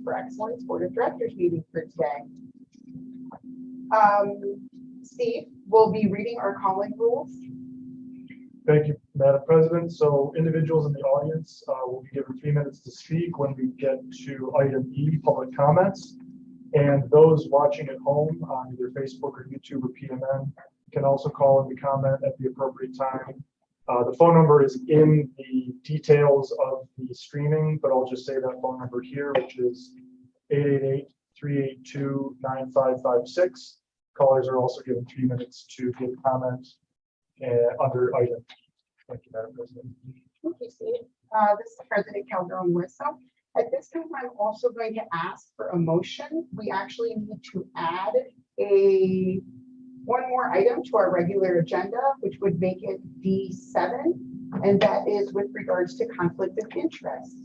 for Excellence Board of Directors meeting for today. Steve will be reading our calling rules. Thank you, Madam President. So individuals in the audience will be given 3 minutes to speak when we get to item E, public comments. And those watching at home on either Facebook or YouTube or PMN can also call in to comment at the appropriate time. The phone number is in the details of the streaming, but I'll just say that phone number here, which is 888-382-9556. Callers are also given 3 minutes to give comment under item. Thank you, Madam President. Thank you, Steve. This is President Calderon-Whistle. At this time, I'm also going to ask for a motion. We actually need to add one more item to our regular agenda, which would make it D7, and that is with regards to conflict of interest.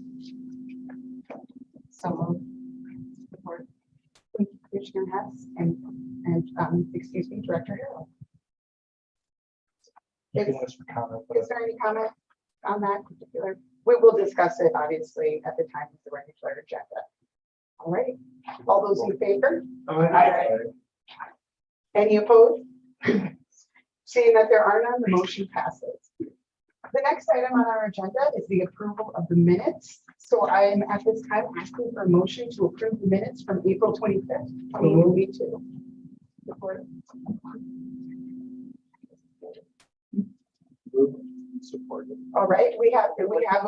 So, support. Thank you, Commissioner Hess, and excuse me, Director Harrell. You can ask for comment. Is there any comment on that particular? We will discuss it, obviously, at the time of the regular agenda. All right. All those in favor? Aye. Any opposed? Seeing that there are none, the motion passes. The next item on our agenda is the approval of the minutes. So I am at this time asking for a motion to approve the minutes from April 25th, 2022. Supported. All right, we have a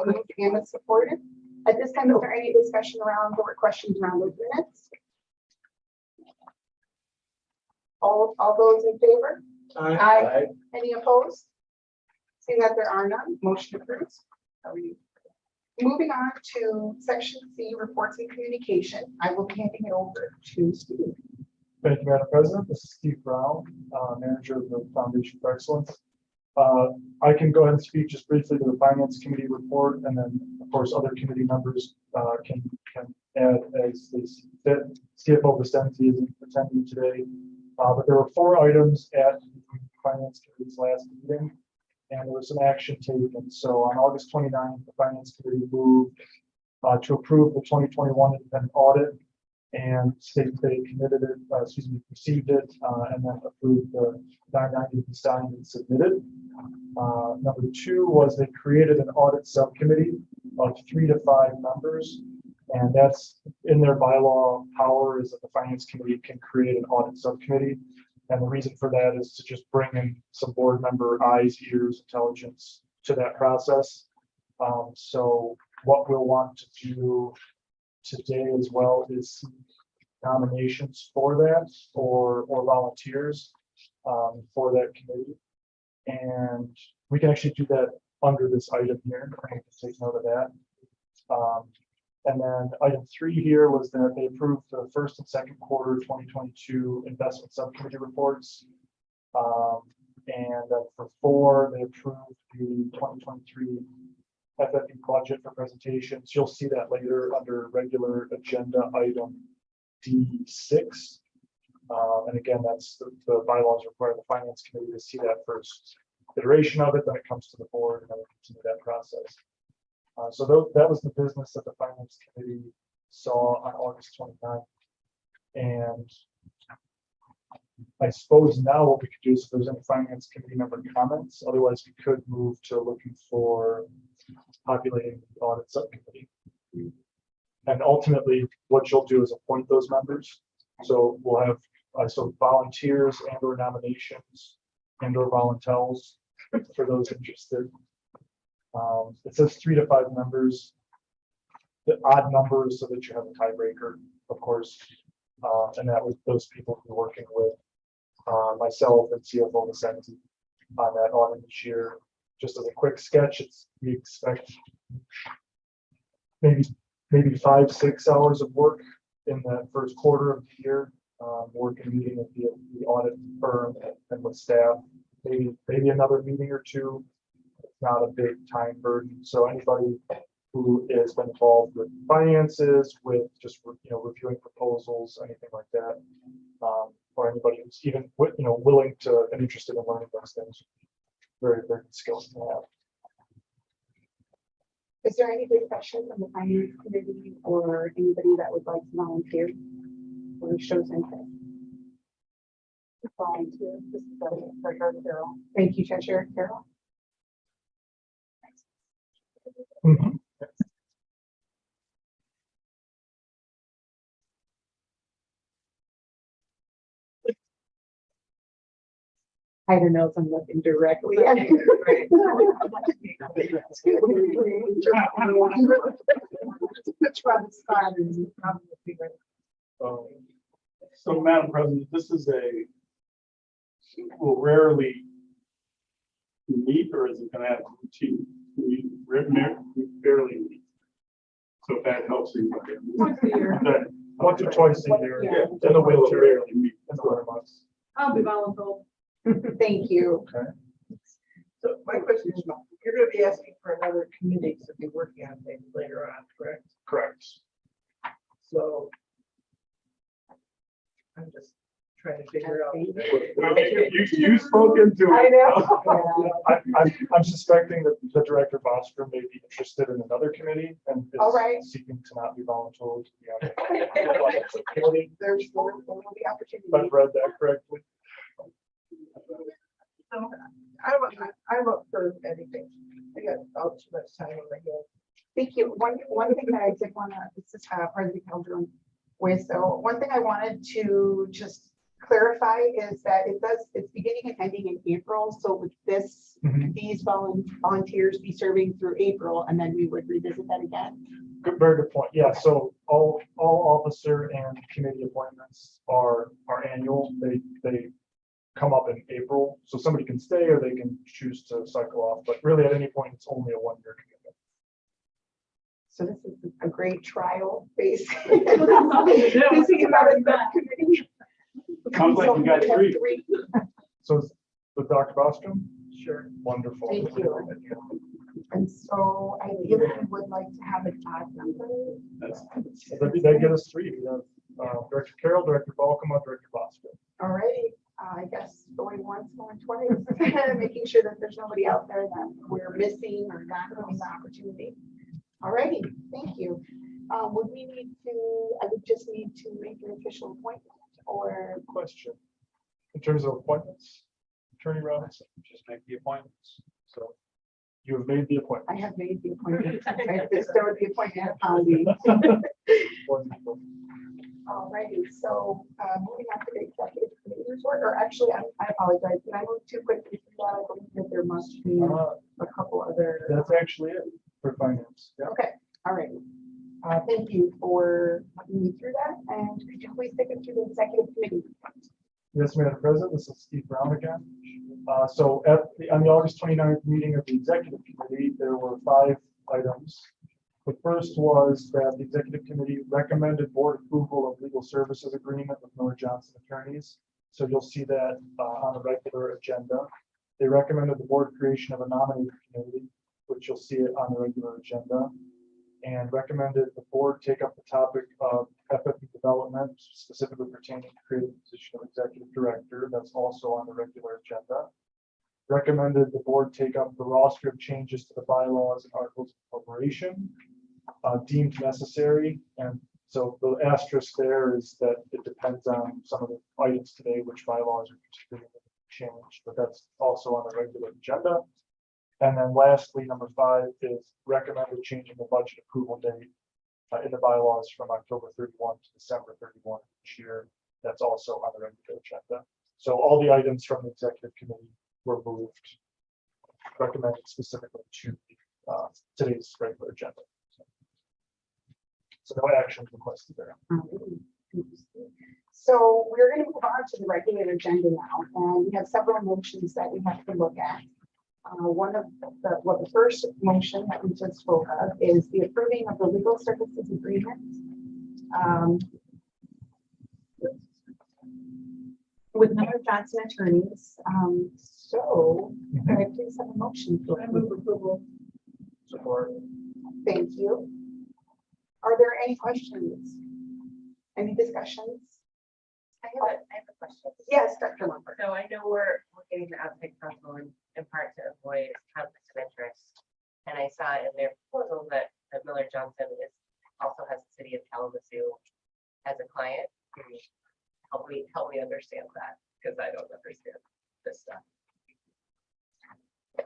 move and a supported. At this time, is there any discussion around or questions around those minutes? All those in favor? Aye. Aye. Any opposed? Seeing that there are none, motion approves. Moving on to section C, reports and communication. I will be handing it over to Steve. Thank you, Madam President. This is Steve Brown, manager of the Foundation for Excellence. I can go ahead and speak just briefly to the Finance Committee report, and then, of course, other committee members can add as they see fit. CFO Vicente isn't attending today, but there were 4 items at the Finance Committee's last meeting, and there was some action taken. So on August 29th, the Finance Committee moved to approve the 2021 independent audit and state they committed it, received it, and then approved the 990 to be signed and submitted. Number 2 was they created an audit subcommittee of 3 to 5 members, and that's in their bylaw power is that the Finance Committee can create an audit subcommittee. And the reason for that is to just bring in some board member eyes, ears, intelligence to that process. So what we'll want to do today as well is nominations for that or volunteers for that committee. And we can actually do that under this item here. I can take note of that. And then item 3 here was that they approved the first and second quarter 2022 investment subcommittee reports. And then for 4, they approved the 2023 FFE budget for presentations. You'll see that later under regular agenda item D6. And again, that's the bylaws require the Finance Committee to see that first iteration of it, then it comes to the board, and then we continue that process. So that was the business that the Finance Committee saw on August 29th. And I suppose now what we could do is if there's any Finance Committee member comments, otherwise we could move to looking for populating the audit subcommittee. And ultimately what you'll do is appoint those members. So we'll have volunteers and or nominations and or volunteers for those interested. It says 3 to 5 members, the odd numbers so that you have a tiebreaker, of course, and that was those people who are working with myself and CFO Vicente on that audit this year. Just as a quick sketch, we expect maybe 5-6 hours of work in that first quarter of the year, working meeting with the audit firm and with staff, maybe another meeting or 2. It's not a big time burden. So anybody who has been involved with finances, with just reviewing proposals, anything like that, or anybody who's even willing to and interested in learning those things, very, very good skills to have. Is there any discussion from the finance committee or anybody that would like to volunteer or shows interest? Volunteer. This is the Treasurer Carol. Thank you, Treasurer Carol. Mhm. I don't know if I'm looking directly at you. So, Madam President, this is will rarely meet, or is it going to have routine? We barely meet. So if that helps anybody. Once or twice a year, Yeah. in the winter, Rarely meet. in the winter months. I'll be voluntold. Thank you. So my question is, you're gonna be asking for another committee to be working on things later on, correct? Correct. So I'm just trying to figure out. You spoke into I it. know. I'm suspecting that the Director Bostrom may be interested in another committee and All right. is seeking to not be voluntold. Yeah. There's more the opportunity. I've read that correctly. So I'm up for anything. I got all too much time on my hands. Thank you. One thing that I did want to, this is President Calderon with, so one thing I wanted to just clarify is that it's beginning and ending in April. So with this, Mhm. these volunteers be serving through April, and then we would revisit that again. Good, very good point. Yeah, so all officer and committee appointments are annual. They come up in April, so somebody can stay or they can choose to cycle off, but really at any point, it's only a one-year commitment. So this is a great trial base. Sounds like you got three. So is with Dr. Bostrom? Sure. Wonderful. Thank you. And so I really would like to have an odd number. They get us three. We have Director Carroll, Director Balkema, Director Bostrom. All right, I guess going once, going twice, making sure that there's nobody out there that we're missing or not having the opportunity. All righty, thank you. Would we need to, I would just need to make an official appointment or, Question. In terms of appointments, Attorney Robinson, Just make the appointments. so you have made the appointment. I have made the appointment. I bestowed the appointment upon me. Wonderful. All righty, so moving on to the executive committee report, or actually, I apologize, did I move too quickly through that? I believe that there must be a couple other. That's actually it for finance. Yeah. Okay, all right. Thank you for walking me through that, and could you please take us through the executive committee? Yes, Madam President, this is Steve Brown again. So on the August 29th meeting of the executive committee, there were 5 items. The first was that the executive committee recommended board approval of legal services agreement with Miller Johnson attorneys. So you'll see that on the regular agenda. They recommended the board creation of a nominating committee, which you'll see it on the regular agenda, and recommended the board take up the topic of FFP development, specifically pertaining to creating the position of executive director. That's also on the regular agenda. Recommended the board take up the roster of changes to the bylaws and articles of incorporation deemed necessary. And so the asterisk there is that it depends on some of the items today, which bylaws are particularly changed, but that's also on the regular agenda. And then lastly, number 5 is recommended changing the budget approval date in the bylaws from October 31 to December 31 each year. That's also on the regular agenda. So all the items from the executive committee were moved, recommended specifically to today's regular agenda. So no action requested there. So we're going to move on to the regular agenda now, and we have several motions that we have to look at. One of the first motion that we just spoke of is the approving of the legal services agreement with Miller Johnson attorneys. So can I please have a motion for approval? Support. Thank you. Are there any questions? Any discussions? I have a question. Yes, Dr. Lumber. So I know we're getting the outside counsel in part to avoid conflicts of interest. And I saw in their proposal that Miller Johnson also has the city of Kalamazoo as a client. Help me understand that, because I don't understand this stuff.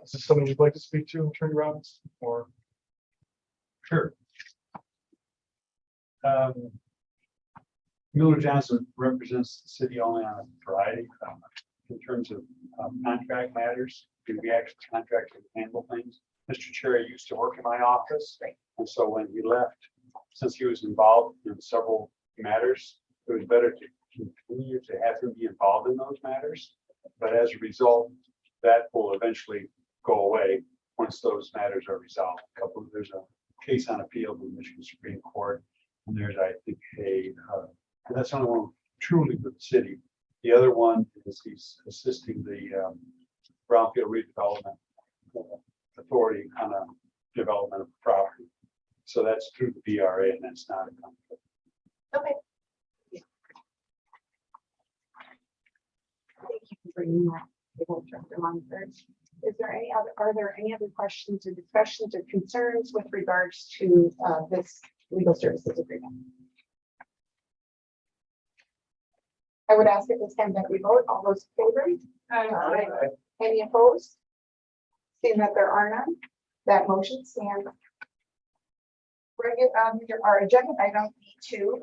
Is this something you'd like to speak to, Attorney Robbins, or? Sure. Miller Johnson represents the city only on a variety in terms of contract matters. We actually contract to handle things. Mr. Cherry used to work in my office, and so when he left, since he was involved in several matters, it was better to continue to have him be involved in those matters. But as a result, that will eventually go away once those matters are resolved. There's a case on appeal to the Michigan Supreme Court, and there's, I think, and that's the only one truly with the city. The other one is he's assisting the Brownfield Redevelopment Authority on a development of property. So that's through the BRA, and that's not a conflict. Okay. Thank you for bringing that. Director Munford. Are there any other questions or discussions or concerns with regards to this legal services agreement? I would ask at this time that we vote. All those in favor? Aye. Any opposed? Seeing that there are none, that motion stands. Our agenda item B2,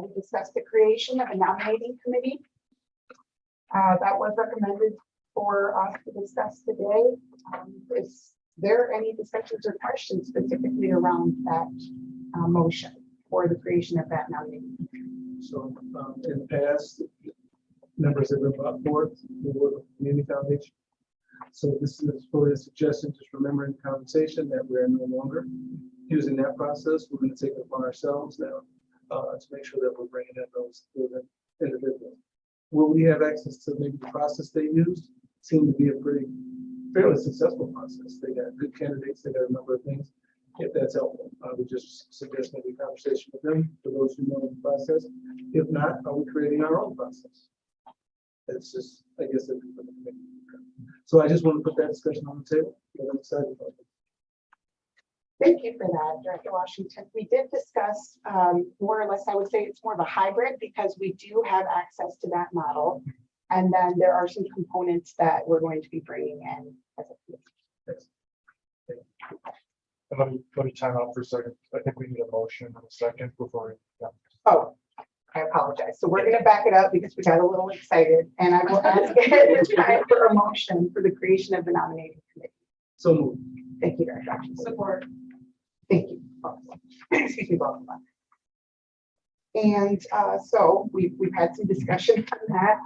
we discussed the creation of a nominating committee. That was recommended for us to discuss today. Is there any discussions or questions specifically around that motion for the creation of that nominating committee? So in the past, members have been brought forth the World Community Foundation. So this is for a suggestion, just remembering the conversation that we're no longer using that process. We're going to take it upon ourselves now to make sure that we're bringing in those individuals. Will we have access to maybe the process they used? Seemed to be a fairly successful process. They got good candidates. They got a number of things. If that's helpful, I would just suggest maybe a conversation with them for those who know the process. If not, are we creating our own process? That's just, I guess, it. So I just want to put that discussion on the table. I'm excited about it. Thank you for that, Director Washington. We did discuss more or less, I would say it's more of a hybrid because we do have access to that model. And then there are some components that we're going to be bringing in as a committee. And let me time out for a second. I think we need a motion in a second before we. Yeah. Oh, I apologize. So we're going to back it up because we got a little excited, and I will ask at this time for a motion for the creation of the nominating committee. So moved. Thank you, Director. Support. Thank you. Excuse me, both of us. And so we've had some discussion on that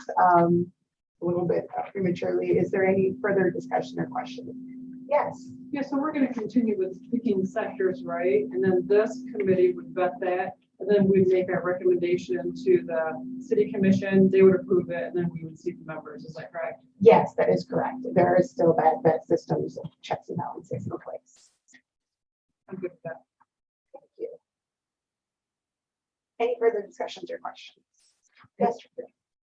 a little bit prematurely. Is there any further discussion or question? Yes. Yeah, so we're going to continue with picking sectors, right? And then this committee would vet that, and then we'd make our recommendation to the city commission. They would approve it, and then we would seat the members. Is that correct? Yes, that is correct. There is still that systems of checks and balances in place. I'm good with that. Thank you. Any further discussions or questions? Yes.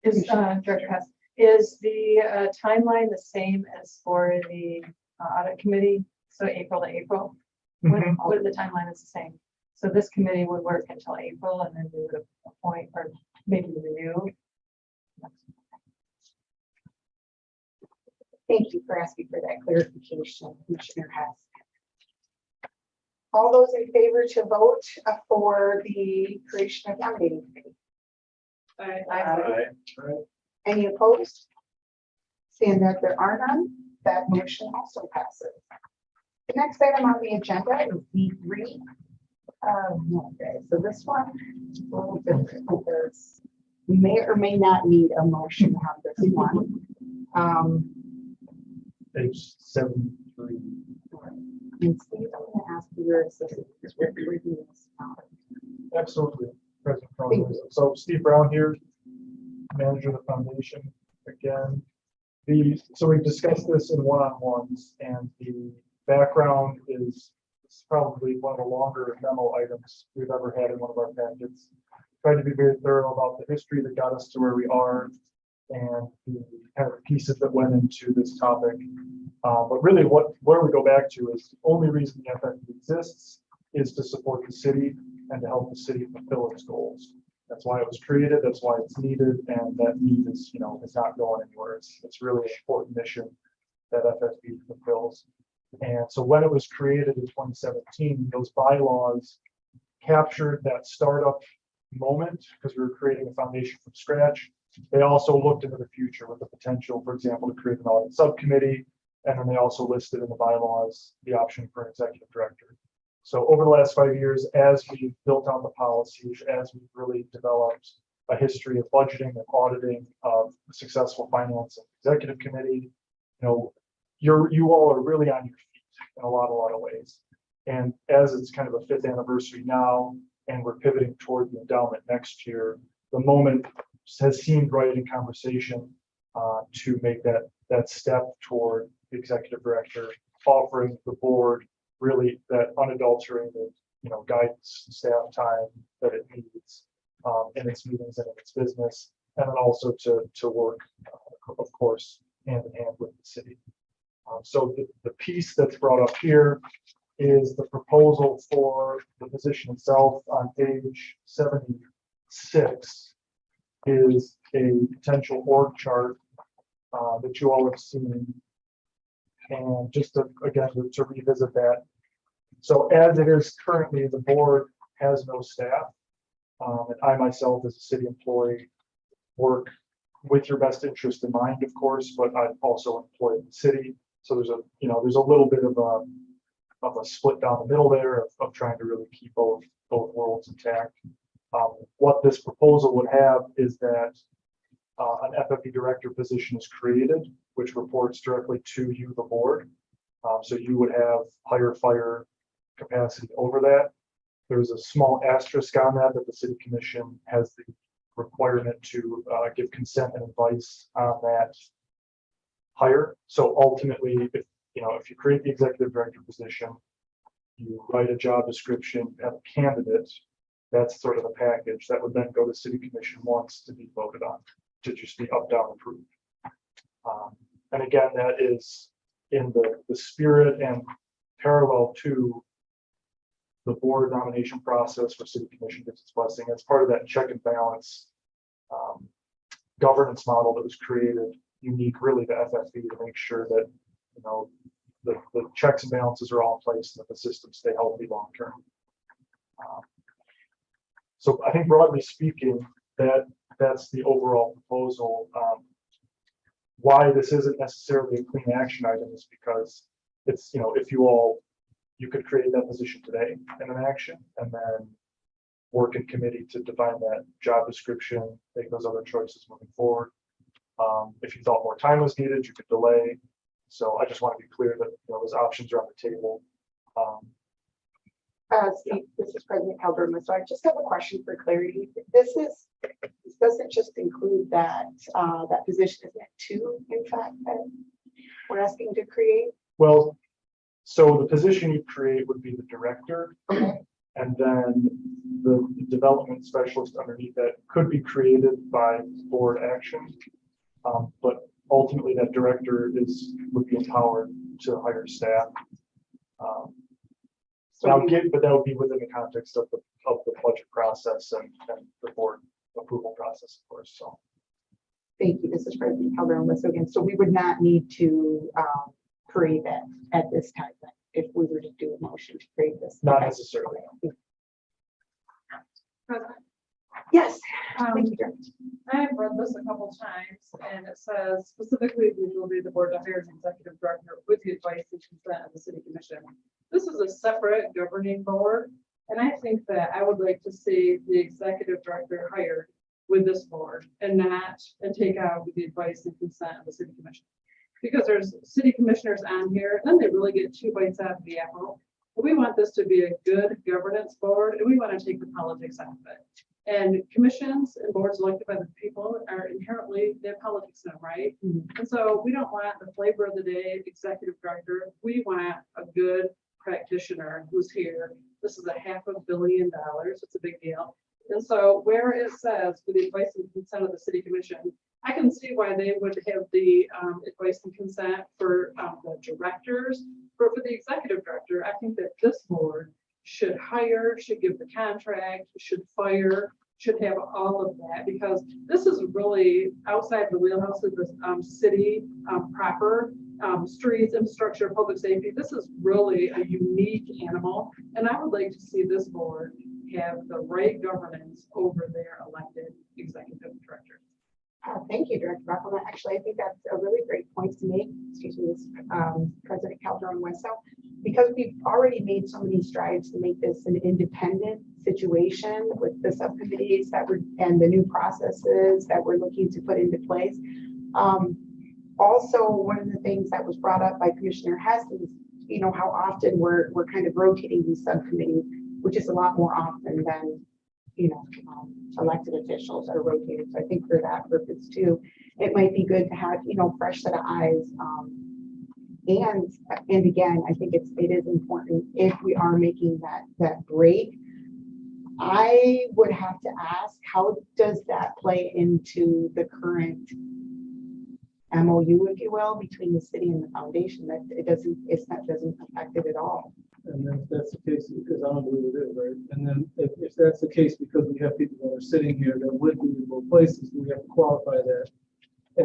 Is Director Hess, is the timeline the same as for the audit committee? So April to April? What the timeline is the same? So this committee would work until April and then we would appoint or maybe renew. Thank you for asking for that clarification, Commissioner Hess. All those in favor to vote for the creation of nominating committee? Aye. Any opposed? Seeing that there are none, that motion also passes. The next item on the agenda is D3. Okay, so this one is a little different because we may or may not need a motion on this one. Page 73. And Steve, I'm going to ask for your assistance because we're reviewing this now. Absolutely. President Cronin. So Steve Brown here, manager of the foundation. Again, so we've discussed this in one-on-ones, and the background is probably one of the longer memo items we've ever had in one of our packets. Tried to be very thorough about the history that got us to where we are and the kind of pieces that went into this topic. But really where we go back to is the only reason the FFP exists is to support the city and to help the city fulfill its goals. That's why it was created, that's why it's needed, and that need is, it's not going anywhere. It's really an important mission that FFB fulfills. And so when it was created in 2017, those bylaws captured that startup moment because we were creating a foundation from scratch. They also looked into the future with the potential, for example, to create an audit subcommittee. And then they also listed in the bylaws the option for an executive director. So over the last 5 years, as we built out the policies, as we really developed a history of budgeting and auditing of successful finance and executive committee, you all are really on your feet in a lot of ways. And as it's kind of a 5th anniversary now, and we're pivoting toward the endowment next year, the moment has seemed right in conversation to make that step toward the executive director, offering the board really that unadulterated, guidance, staff time that it needs in its meetings and in its business, and then also to work, of course, hand in hand with the city. So the piece that's brought up here is the proposal for the position itself on page 76 is a potential org chart that you all have seen. And just to revisit that. So as it is currently, the board has no staff. And I myself, as a city employee, work with your best interest in mind, of course, but I'm also employed in the city. So there's a little bit of a split down the middle there of trying to really keep both worlds intact. What this proposal would have is that an FFP director position is created, which reports directly to you, the board. So you would have higher fire capacity over that. There's a small asterisk on that the city commission has the requirement to give consent and advice on that hire. So ultimately, if you create the executive director position, you write a job description, have a candidate, that's sort of the package that would then go to city commission once to be voted on, to just be up, down, approved. And again, that is in the spirit and parallel to the board nomination process where city commission gets its blessing. It's part of that check and balance governance model that was created, unique really to FFB, to make sure that the checks and balances are all in place and that the systems stay healthy long term. So I think broadly speaking, that's the overall proposal. Why this isn't necessarily a clean action item is because it's, if you could create that position today in an action and then work in committee to define that job description, make those other choices moving forward. If you thought more time was needed, you could delay. So I just want to be clear that those options are on the table. Steve, this is President Calderon. So I just have a question for clarity. This doesn't just include that position, isn't it two, in fact, that we're asking to create? Well, so the position you create would be the director, and then the development specialist underneath that could be created by board action. But ultimately that director would be empowered to hire staff. But that would be within the context of the budget process and the board approval process, of course. So Thank you. This is President Calderon. So again, so we would not need to create that at this time then, if we were to do a motion to create this. not necessarily. President, Yes. um, Thank you, Jen. I've read this a couple times and it says specifically the ability of the board to hire an executive director with the advice and consent of the city commission. This is a separate governing board. And I think that I would like to see the executive director hired with this board and take out with the advice and consent of the city commission. Because there's city commissioners on here, and then they really get 2 bites out of the apple. But we want this to be a good governance board and we want to take the politics out of it. And commissions and boards elected by the people are inherently, they have politics in them, right? And so we don't want the flavor of the day executive director. We want a good practitioner who's here. This is $500 million. It's a big deal. And so where it says with the advice and consent of the city commission, I can see why they would have the advice and consent for the directors, but for the executive director, I think that this board should hire, should give the contract, should fire, should have all of that, because this is really outside the wheelhouse of the city proper, streets, infrastructure, public safety. This is really a unique animal, and I would like to see this board have the right governance over their elected executive director. Thank you, Director Buckland. Actually, I think that's a really great point to make. Excuse me, President Calderon Wesso, because we've already made so many strides to make this an independent situation with the subcommittees that were and the new processes that we're looking to put into place. Also, one of the things that was brought up by Commissioner Hess is, you know, how often we're kind of rotating these subcommittees, which is a lot more often than, you know, elected officials are rotated. So I think for that purpose too, it might be good to have, you know, fresh set of eyes. And again, I think it is important if we are making that break. I would have to ask, how does that play into the current MOU, if you will, between the city and the foundation? That it doesn't affect it at all. And then if that's the case, because I don't believe it is, right? And then if that's the case, because we have people that are sitting here that would be in both places, we have to qualify that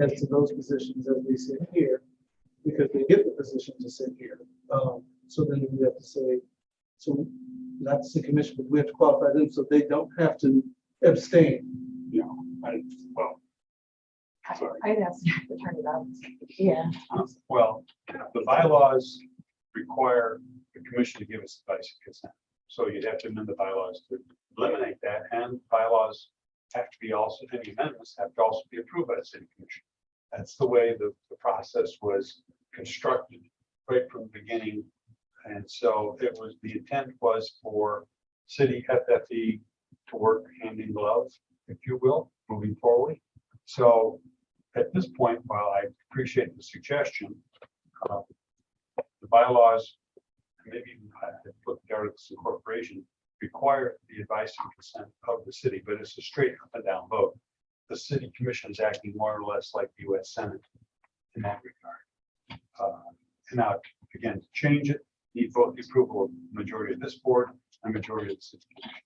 as to those positions as they sit here, because they get the position to sit here. So then we have to say, so not the city commission, but we have to qualify them so they don't have to abstain. You know, sorry. I'd ask to turn it out. Yeah. Well, the bylaws require the commission to give us advice and consent. So you'd have to amend the bylaws to eliminate that, and bylaws have to be also, any amendments have to also be approved by the city commission. That's the way the process was constructed right from the beginning. And so it was, the intent was for city FFE to work hand in glove, if you will, moving forward. So at this point, while I appreciate the suggestion, the bylaws, maybe even looked at this Incorporation, require the advice and consent of the city, but it's a straight up and down vote. The city commission is acting more or less like the U.S. Senate in that regard. And now, again, to change it, need vote the approval of the majority of this board and majority of the city commission.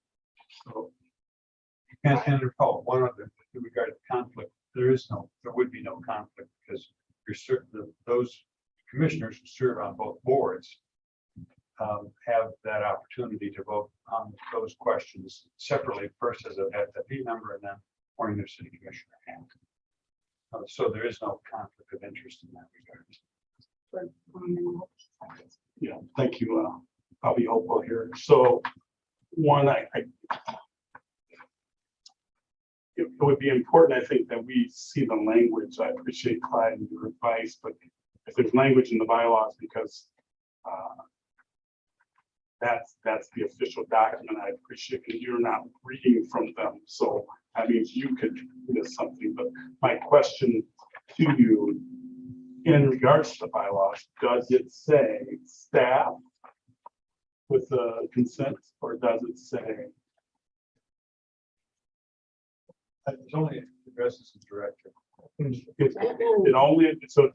So, and one other in regard to conflict, there would be no conflict, because you're certain that those commissioners who serve on both boards have that opportunity to vote on those questions separately, first as a FFE member and then wearing their city commissioner hat. So there is no conflict of interest in that regard. Yeah, thank you. I'll be hopeful here. So one, it would be important, I think, that we see the language. I appreciate Clyde and your advice, but if there's language in the bylaws, because that's the official document, I appreciate that you're not reading from them. So that means you could miss something. But my question to you in regards to the bylaws, does it say staff with the consent, or does it say? It's only addresses the director. It only, so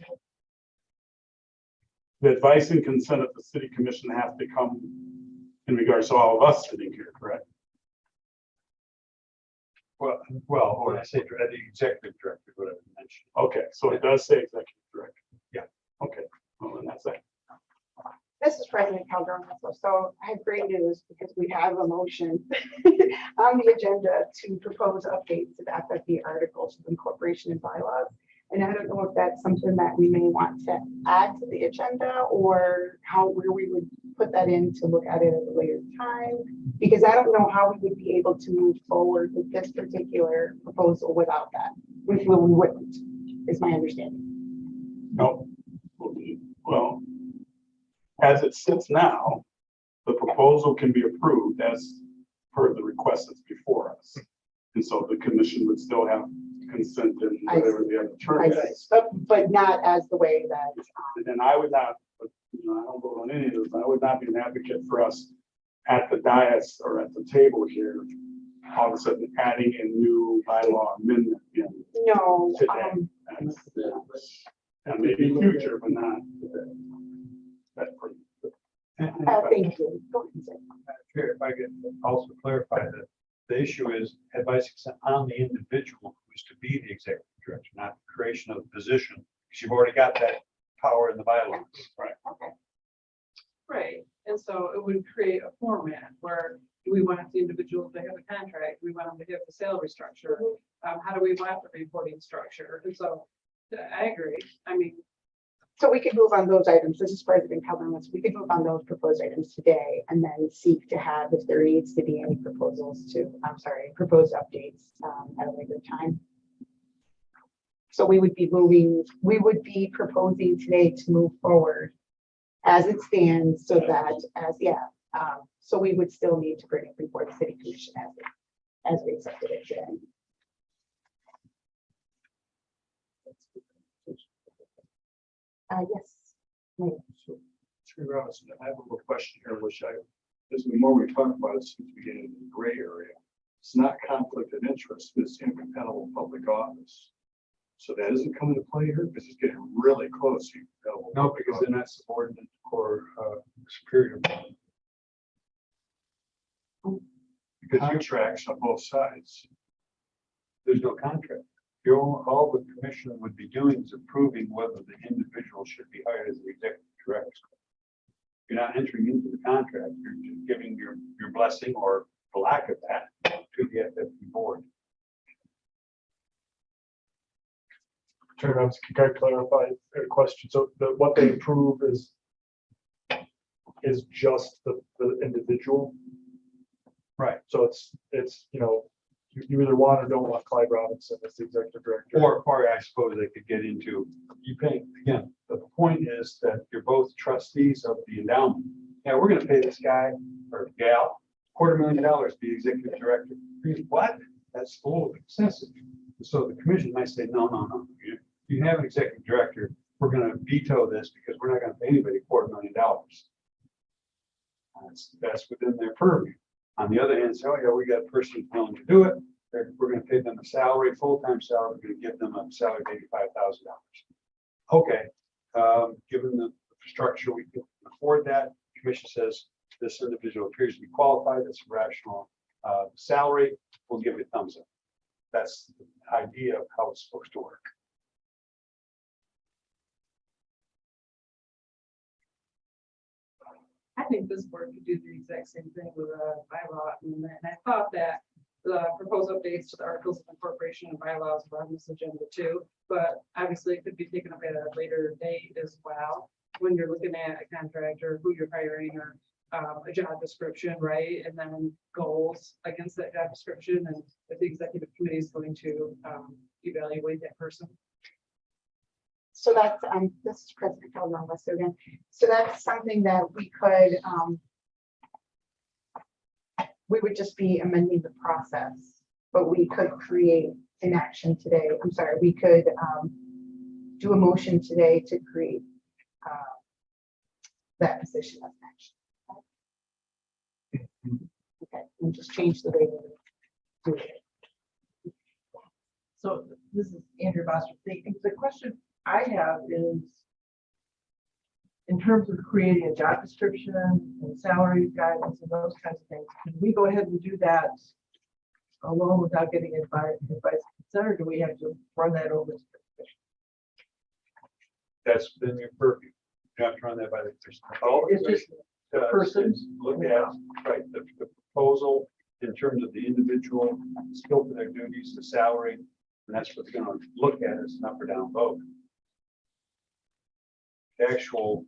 the advice and consent of the city commission has to come in regards to all of us sitting here, correct? Well, when I say the executive director, whatever you mentioned. Okay, so it does say executive director. Yeah. Okay, well, then that's it. This is President Calderon. So I have great news, because we have a motion on the agenda to propose updates to the FFE articles of incorporation and bylaws. And I don't know if that's something that we may want to add to the agenda, or where we would put that in to look at it at a later time, because I don't know how we would be able to move forward with this particular proposal without that, which we wouldn't, is my understanding. No. Well, as it sits now, the proposal can be approved as per the request that's before us. And so the commission would still have consent and whatever the other term is. But not as the way that. And I would not, I don't vote on any of this, I would not be an advocate for us at the dais or at the table here, all of a sudden adding a new bylaw amendment in. No, Today. And maybe future, but not today. That's pretty. thank you. Go ahead, sir. Chair, if I could also clarify that the issue is advice on the individual who is to be the executive director, not the creation of the position, because you've already got that power in the bylaws. Right. Okay. Right, and so it would create a format where do we want the individual to have a contract? Do we want them to have the salary structure? How do we want the reporting structure? And so I agree. I mean, So we could move on those items. This is President Kalamazoo. We could move on those proposed items today and then seek to have, if there needs to be any proposals to, proposed updates at a later time. So we would be proposing today to move forward as it stands so that so we would still need to bring it before the city commission as we accepted it today. Yes. Chair Robinson, I have a little question here, which as the more we talk about it, seems to be getting into the gray area. It's not conflict of interest, it's incompatible public office. So that isn't coming to play here, because it's getting really close. to incompatible No, public because they're not subordinate or superior. Because contracts on both sides. There's no contract. All the commission would be doing is approving whether the individual should be hired as the executive director. You're not entering into the contract, you're just giving your blessing or the lack of that to the FFP board. Chair Robinson, can I clarify a question? So what they approve is just the individual. Right. So it's, you either want or don't want Clyde Robinson as the executive director. Or I suppose they could get into, you pay, again, the point is that you're both trustees of the endowment. Yeah, we're gonna pay this guy or gal $250,000 to be executive director. What? That's a little excessive. So the commission might say, no. You have an executive director, we're gonna veto this because we're not gonna pay anybody $250,000. That's within their purview. On the other hand, say, oh yeah, we got a person who's willing to do it. We're going to pay them a salary, full-time salary. We're going to give them a salary of $85,000. Okay, given the structure, we can afford that. The commission says this individual appears to be qualified. It's a rational salary. We'll give it a thumbs up. That's the idea of how it's supposed to work. I think this board could do the exact same thing with a bylaw and I thought that the proposed updates to the articles of incorporation and bylaws were on this agenda too, but obviously it could be taken up at a later date as well. When you're looking at a contractor, who you're hiring or a job description, right? And then goals against that job description and if the executive committee is going to evaluate that person. So that's, this is President Kalamazoo again. So that's something that we could, we would just be amending the process, but we could create an action today. I'm sorry, we could do a motion today to create that position as an action. Okay, and just change the way we do it. So this is Andrew Foster. The question I have is, in terms of creating a job description and salary guidance and those kinds of things, can we go ahead and do that alone without getting advice from consent, or do we have to run that over to the commission? That's within your purview. You have to run that by the commission. All the It's just commission the does person. is look at, right, the proposal in terms of the individual, scope of their duties, the salary, and that's what they're going to look at as an up or down vote. The actual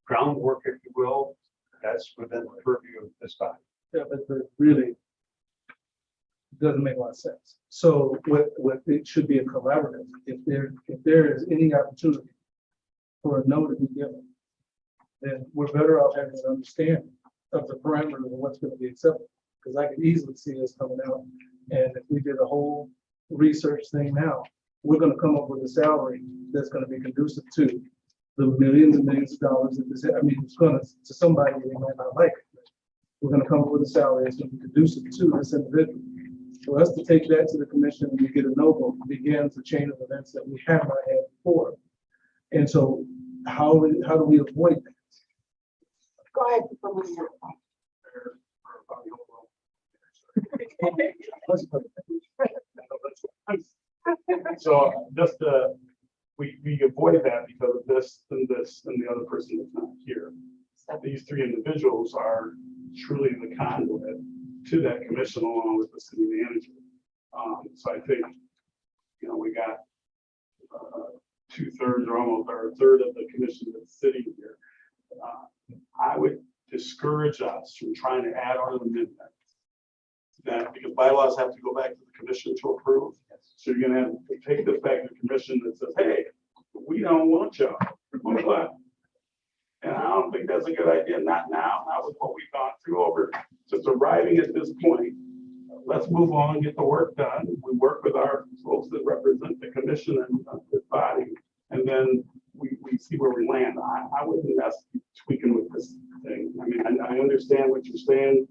groundwork, if you will, that's within the purview of this body. Yeah, but really doesn't make a lot of sense. So what it should be a collaborative. If there is any opportunity for a no to be given, then we're better off having an understanding of the parameters of what's going to be accepted. Because I could easily see us coming out, and if we did a whole research thing now, we're going to come up with a salary that's going to be conducive to the millions and millions of dollars that this, I mean, it's going to somebody they might not like it. We're going to come up with a salary that's going to be conducive to this individual. For us to take that to the commission and we get a no vote begins a chain of events that we have not had before. And so how do we avoid that? Go ahead. for one more. So just, we avoid that because of this, and the other person that's not here. These three individuals are truly the conduit to that commission along with the city manager. So I think, we got 2/3 or almost or a third of the commission that's sitting here. I would discourage us from trying to add on to the midnight. That because bylaws have to go back to the commission to approve. So you're gonna have to take this back to the commission that says, hey, we don't want you. And I don't think that's a good idea, not now, not with what we've gone through over, just arriving at this point. Let's move on, get the work done. We work with our folks that represent the commission and the body, and then we see where we land. I wouldn't mess tweaking with this thing. I mean, I understand what you're saying,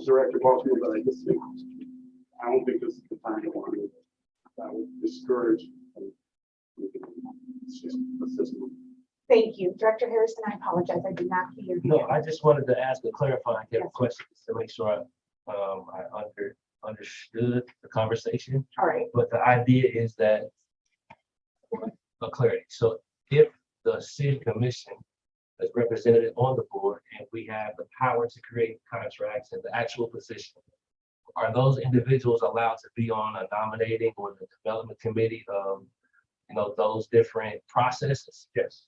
Director Baltimore, but I just think, I don't think this is the time to want to. I would discourage. It's just the system. Thank you. Director Harrison, I apologize. I did not hear you. No, I just wanted to ask a clarifying question to make sure I understood the conversation. All right. But the idea is that a clarity. So if the city commission is represented on the board and we have the power to create contracts and the actual position, are those individuals allowed to be on a nominating or the development committee of, those different processes? Yes.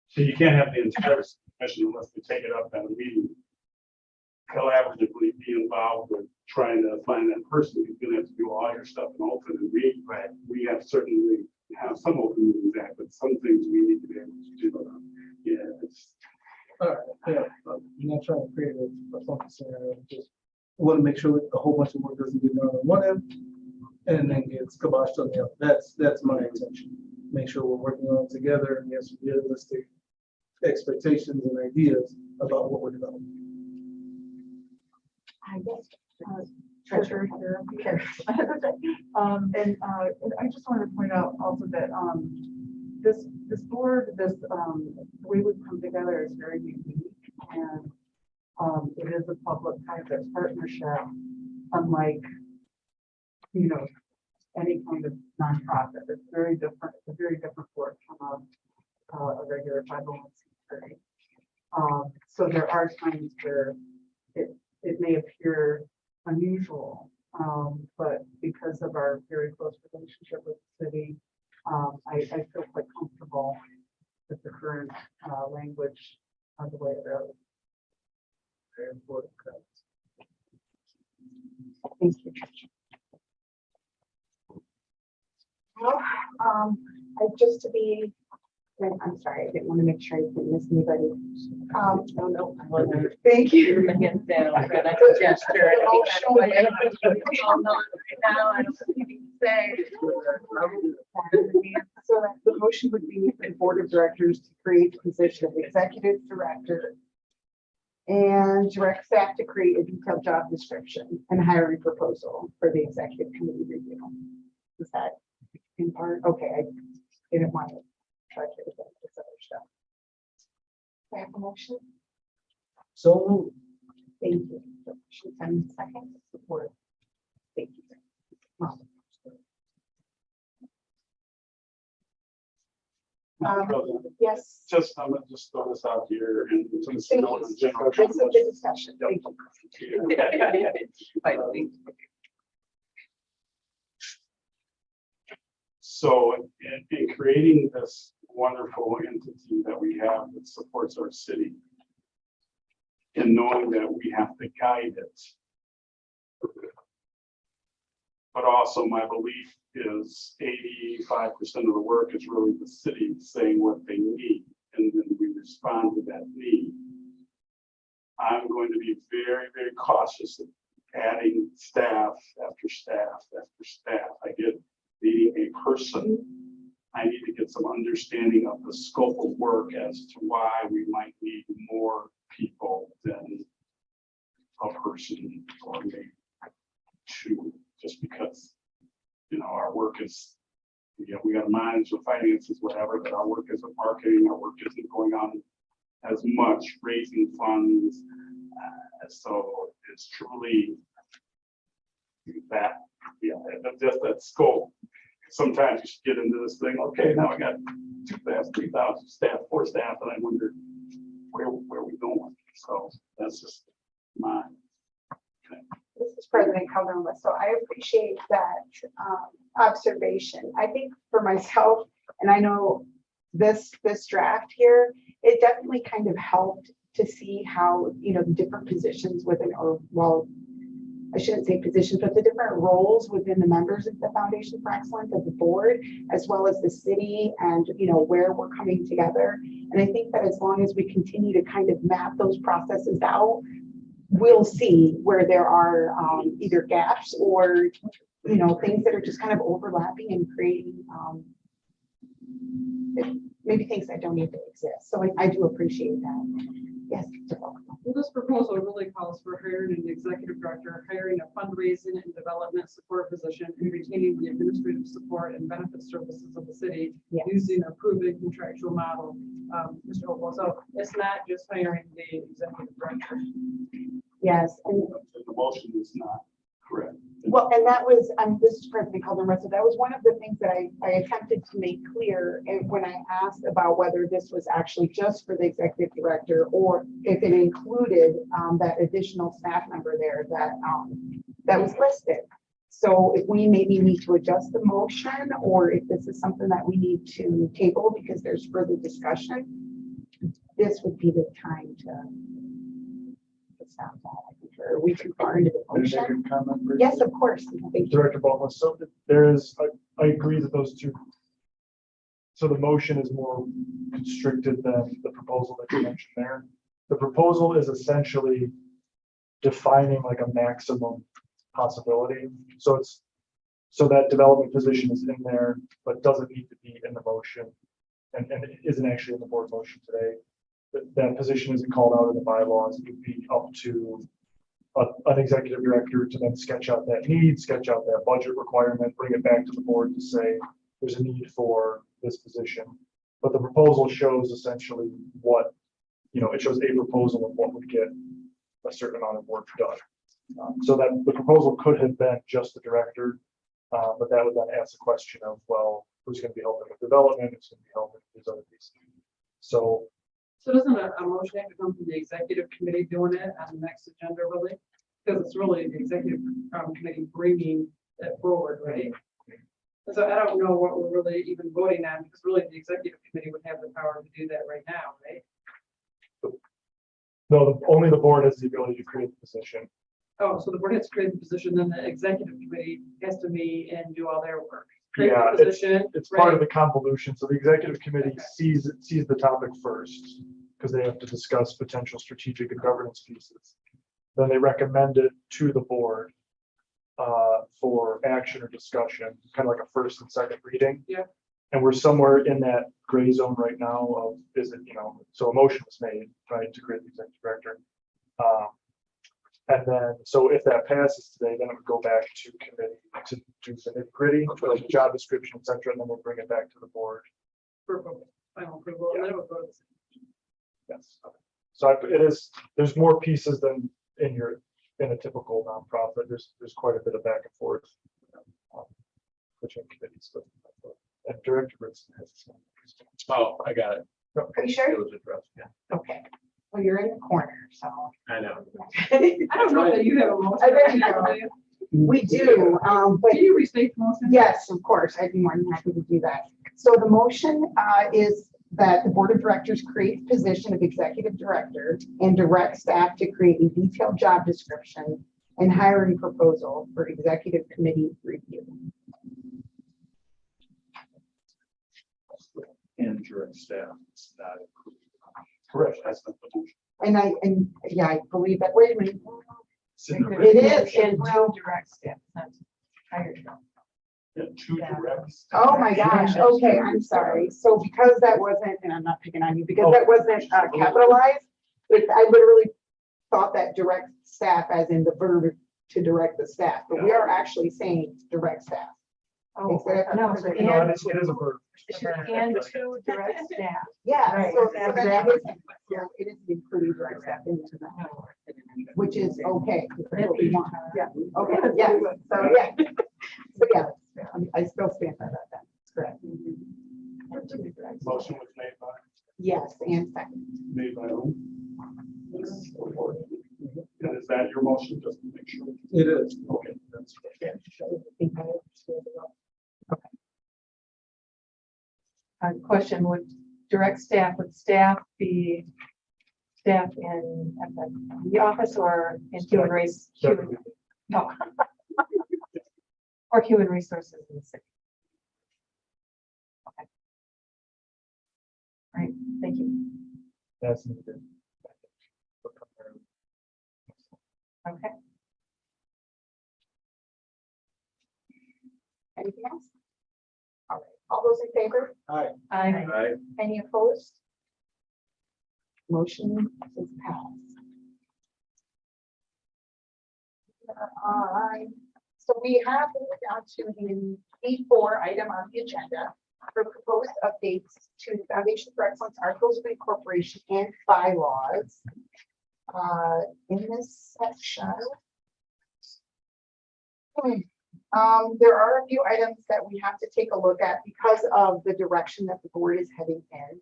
So you can't have the entire commission unless we take it up at a meeting. Collaboratively be involved with trying to find that person who's gonna have to do all your stuff and open and read. Right. We have certainly have some open meetings act, but some things we need to be able to do. Yeah, it's. All right, yeah, I'm not trying to create a funky scenario, just want to make sure that a whole bunch of work doesn't get done on one end and then gets kiboshed on the other. That's my intention. Make sure we're working on it together and have some realistic expectations and ideas about what we're developing. I guess. Treasurer here. And I just wanted to point out also that this board, the way we've come together is very unique, and it is a public-private partnership, unlike any kind of nonprofit. It's very different. It's a very different board from a regular 501c3. So there are times where it may appear unusual, but because of our very close relationship with the city, I feel quite comfortable with the current language of the way it goes. Very important. Thank you. Well, just to be, I'm sorry, I didn't want to make sure I didn't miss anybody. No, I wonder. Thank you. Your hands down, but I can gesture. I don't know right now, I don't have anything to say. So the motion would be for the board of directors to create the position of executive director and direct staff to create a detailed job description and hiring proposal for the executive committee review. Is that in part? Okay, I didn't want to try to get this other stuff. Do I have a motion? So Thank you. Motion and second support. Thank you. Yes. Just, I'm gonna just throw this out here and since Thank no you. one's general. This is a good discussion. Thank you. Finally. So in creating this wonderful entity that we have that supports our city, and knowing that we have to guide it, but also my belief is 85% of the work is really the city saying what they need, and then we respond to that need. I'm going to be very, very cautious of adding staff after staff after staff. I get needing a person. I need to get some understanding of the scope of work as to why we might need more people than a person or me. our work is, we gotta manage the finances, whatever, but our work isn't marketing, our work isn't going on as much raising funds. So it's truly that, just that scope. Sometimes you should get into this thing, okay, now I got 2 staff, 3,000 staff, 4 staff, and I wonder where we going? So that's just my. This is President Calderon, so I appreciate that observation. I think for myself, and I know this draft here, it definitely kind of helped to see how, the different positions within, or well, I shouldn't say positions, but the different roles within the members of the Foundation for Excellence of the board, as well as the city and, where we're coming together. And I think that as long as we continue to kind of map those processes out, we'll see where there are either gaps or, things that are just kind of overlapping and creating maybe things that don't need to exist. So I do appreciate that. Yes. Well, this proposal really calls for hiring an executive director, hiring a fundraising and development support position, and retaining the administrative support and benefit services of the city Yes. using a proven contractual model. Mr. Hopewell, so it's not just hiring the executive director. Yes. And The motion is not correct. well, and that was, this is President Calderon, so that was one of the things that I attempted to make clear and when I asked about whether this was actually just for the executive director or if it included that additional staff member there that was listed. So if we maybe need to adjust the motion or if this is something that we need to table because there's further discussion, this would be the time to stop that. Are we too far into the May I make motion? a comment briefly? Yes, of course. Thank you. Director Baldwin, so there is, I agree that those two. So the motion is more constricted than the proposal that you mentioned there. The proposal is essentially defining like a maximum possibility. So that development position is in there, but doesn't need to be in the motion. And it isn't actually in the board motion today. That position isn't called out in the bylaws. It would be up to an executive director to then sketch out that need, sketch out that budget requirement, bring it back to the board to say there's a need for this position. But the proposal shows essentially what, it shows a proposal of what would get a certain amount of work done. So that the proposal could have been just the director, but that would then ask the question of, well, who's going to be helping with development? Who's going to be helping with these other pieces? So doesn't a motion have to come from the executive committee doing it on the next agenda really? Because it's really the executive committee bringing it forward, right? So I don't know what we're really even voting on because really the executive committee would have the power to do that right now, right? no, only the board has the ability to create the position. Oh, so the board has to create the position, then the executive committee has to meet and do all their work. Create Yeah, the position, It's part right? of the convolution. So the executive committee Okay. sees the topic first because they have to discuss potential strategic and governance pieces. Then they recommend it to the board for action or discussion, kind of like a first and second reading. Yeah. And we're somewhere in that gray zone right now of, is it, so a motion was made, right, to create the executive director. And then, so if that passes today, then it would go back to committee to do the nitty gritty, like the job description, et cetera, and then we'll bring it back to the board. For final approval, and then it would go to the city. Yes. So there's more pieces than in a typical nonprofit. There's quite a bit of back and forth between committees. And Director Brinson has some. Oh, I got it. Are you sure? It was addressed, yeah. Okay. Well, you're in the corner, so. I know. I don't know that you have a motion. There you go. We do, but Can you restate the motion? yes, of course, I'd be more than happy to do that. So the motion is that the Board of Directors create the position of Executive Director and direct staff to create a detailed job description and hiring proposal for Executive Committee review. And direct staff. It's not included. Correct. That's not the motion. And yeah, I believe that, wait a minute. It's in the It written is, motion. and well, Direct staff, that's hired. Yeah, two Yeah. direct. oh my gosh, okay, I'm sorry. So because that wasn't, and I'm not picking on you, because that wasn't capitalized, I literally thought that direct staff as in the verb to direct the staff, but we are actually saying direct staff. Oh, Except- no, You know, it is a verb. and to direct staff. Yeah, Right. so that is, yeah, it is included direct staff into that, which is okay. That's what we want. Yeah. Okay, yeah, so yeah. So yeah, I still stand by that, that's correct. Motion was made by, Yes, and second. made by whom? And is that your motion, just to make sure? It is. Okay, that's. Question, would direct staff, would staff be staff in at the office or in human race? Human, no. Or human resources in the city? Okay. All right, thank you. That's needed. Okay. Anything else? All right, all those in favor? I, Any opposed? Motion is passed. So we have moved down to the B4 item on the agenda for proposed updates to the Foundation for Excellence Articles of Incorporation and bylaws. In this section, there are a few items that we have to take a look at because of the direction that the board is heading in.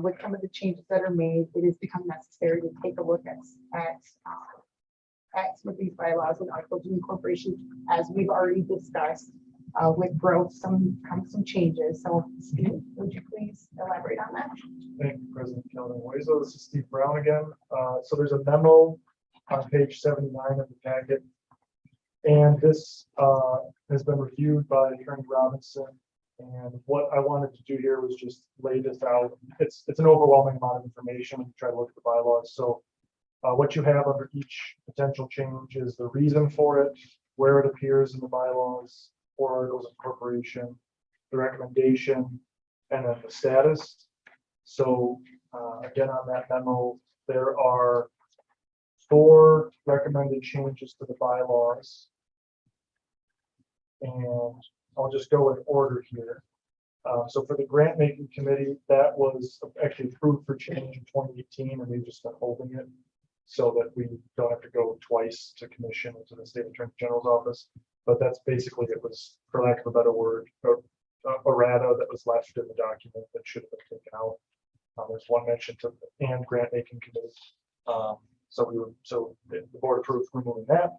With some of the changes that are made, it has become necessary to take a look at some of these bylaws and articles of incorporation, as we've already discussed. With growth, some changes. So, Steve, would you please elaborate on that? Thank you, President Kelvin Wiesel. This is Steve Brown again. So there's a memo on page 79 of the packet. And this has been reviewed by Attorney Robinson. And what I wanted to do here was just lay this out. It's an overwhelming amount of information when you try to look at the bylaws. So what you have under each potential change is the reason for it, where it appears in the bylaws, or articles of incorporation, the recommendation, and then the status. So again, on that memo, there are 4 recommended changes to the bylaws. And I'll just go in order here. So for the grant making committee, that was actually approved for change in 2018, and we've just been holding it so that we don't have to go twice to commission or to the state attorney general's office. But that's basically, it was, for lack of a better word, errata that was left in the document that should have been taken out. There's one mention to and grant making committee. So the board approved removing that.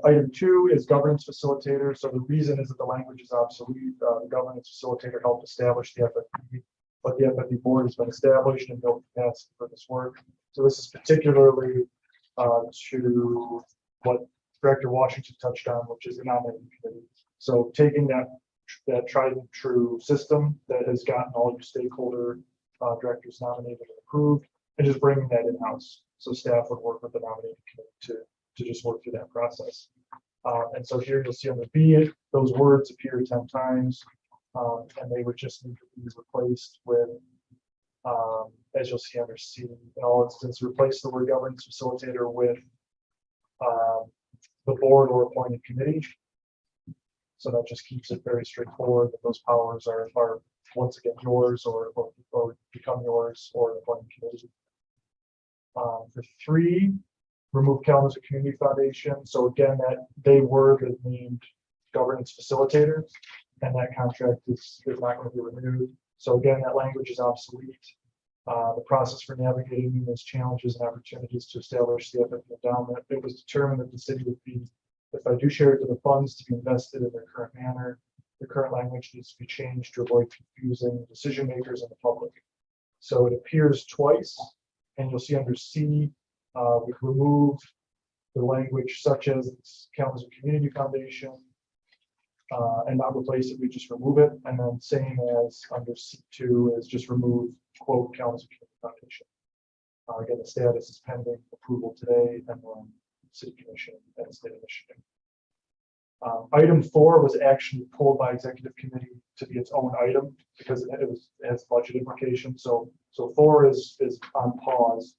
Item 2 is governance facilitator. So the reason is that the language is obsolete. The governance facilitator helped establish the FFP, but the FFP board has been established and built capacity for this work. So this is particularly to what Director Washington touched on, which is the nominating committee. So taking that tried and true system that has gotten all your stakeholder directors nominated and approved, and just bringing that in-house. So staff would work with the nominating committee to just work through that process. And so here you'll see on the B, those words appear 10 times, and they would just need to be replaced with, as you'll see under C, in all instances, replace the word governance facilitator with the board or appointed committee. So that just keeps it very straightforward that those powers are once again yours or become yours or appointed committee. For 3, remove Kalamazoo Community Foundation. So again, that they were the named governance facilitators, and that contract is not going to be renewed. So again, that language is obsolete. The process for navigating these challenges and opportunities to establish the FFP endowment, it was determined that the city would be the fiduciary to the funds to be invested in their current manner. The current language needs to be changed to avoid confusing decision makers and the public. So it appears twice, and you'll see under C, we've removed the language such as Kalamazoo Community Foundation, and not replace it, we just remove it. And then same as under C2 is just remove quote Kalamazoo Community Foundation. Again, the status is pending approval today, and then City Commission and State of Michigan. Item 4 was actually pulled by Executive Committee to be its own item because it has budget implications. So 4 is on pause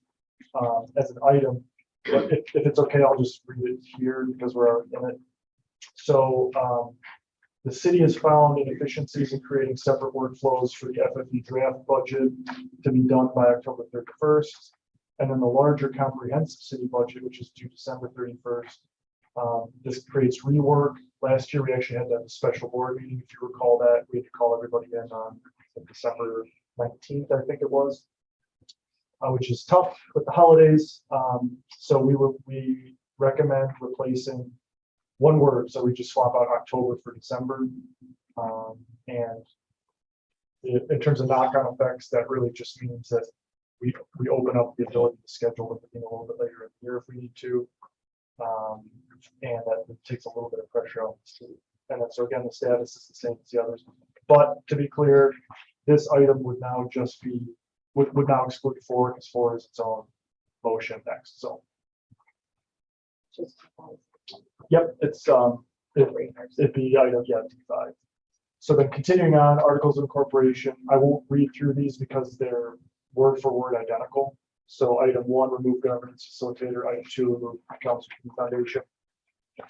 as an item. But if it's okay, I'll just read it here because we're in it. So The city has found inefficiencies in creating separate workflows for the FFE draft budget to be done by October 31st. And then the larger comprehensive city budget, which is due December 31st. This creates rework. Last year, we actually had to have a special board meeting. If you recall that, we had to call everybody in on December 19th, I think it was. Which is tough with the holidays. So we recommend replacing one word. So we just swap out October for December. And in terms of knock-on effects, that really just means that we open up the ability to schedule the meeting a little bit later in the year if we need to. And that takes a little bit of pressure off the city. And then, so again, the status is the same as the others. But to be clear, this item would now just be, would now exclude 4 because 4 is its own motion next. So, yep, it's, it'd be item, yeah, D5. So then continuing on, Articles of Incorporation, I won't read through these because they're word for word identical. So item 1, remove governance facilitator. Item 2, remove Kalamazoo Foundation.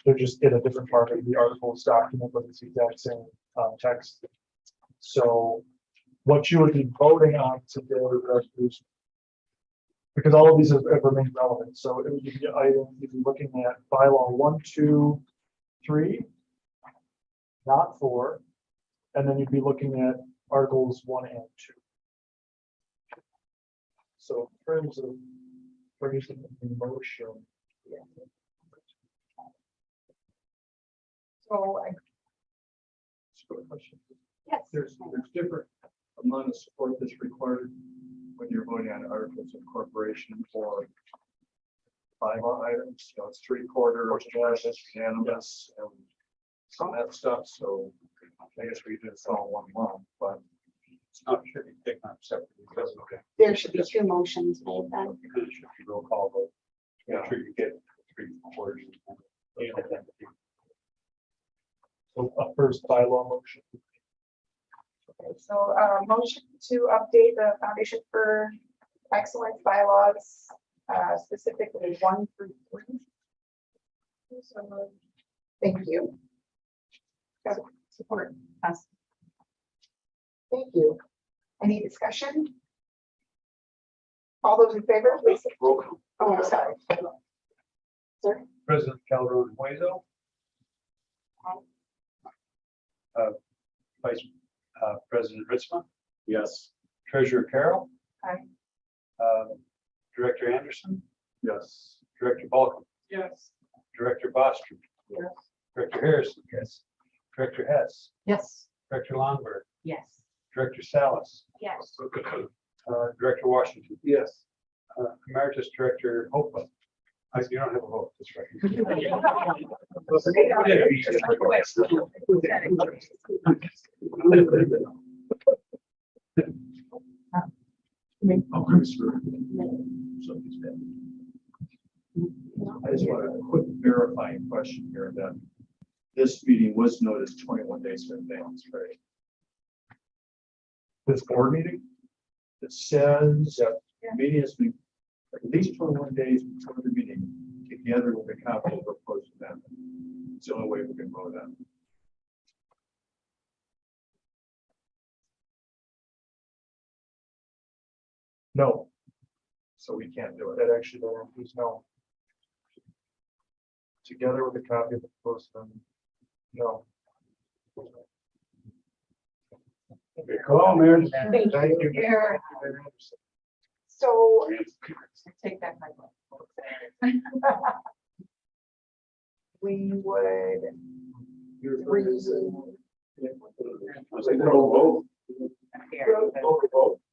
They're just in a different part of the articles document, but it's the exact same text. So what you would be voting on today is, because all of these have remained relevant. So it would be item, you'd be looking at bylaw 1, 2, 3, not 4, and then you'd be looking at articles 1 and 2. So in terms of phrasing the motion. So I, yes. There's different amount of support that's required when you're voting on articles of incorporation for bylaw items. You know, it's 3/4 unanimous and some of that stuff. So I guess we did this all in one month, but It's not, should be taken up separately. Okay. There should be 2 motions made then. Because it should be roll call vote. Make sure you get 3/4. So a first bylaw motion. Okay, so motion to update the Foundation for Excellence bylaws, specifically 1 through 3. So, thank you. Support. Pass. Thank you. Any discussion? All those in favor, please. roll call. Oh, I'm sorry. Sir? President Calderon Huezo. Vice President Ritzma. Yes. Treasurer Carroll. Aye. Director Anderson. Yes. Director Balkan. Yes. Director Bostrom. Yes. Director Harrison. Yes. Director Hess. Yes. Director Longberg. Yes. Director Salas. Yes. Director Washington. Yes. Emeritus Director Hopa. You don't have a vote, that's right. Oh, Christopher. I just want a quick verifying question here that this meeting was noticed 21 days in advance, right? This board meeting? It says that the meeting has been at least 21 days before the meeting, together with a copy of the proposed amendment. It's the only way we can vote on it. No, So we can't do it. that actually, there's no. Together with a copy of the proposed amendment. No. Good call, Mayor. Thank Thank you. Here. So Take back my vote. we would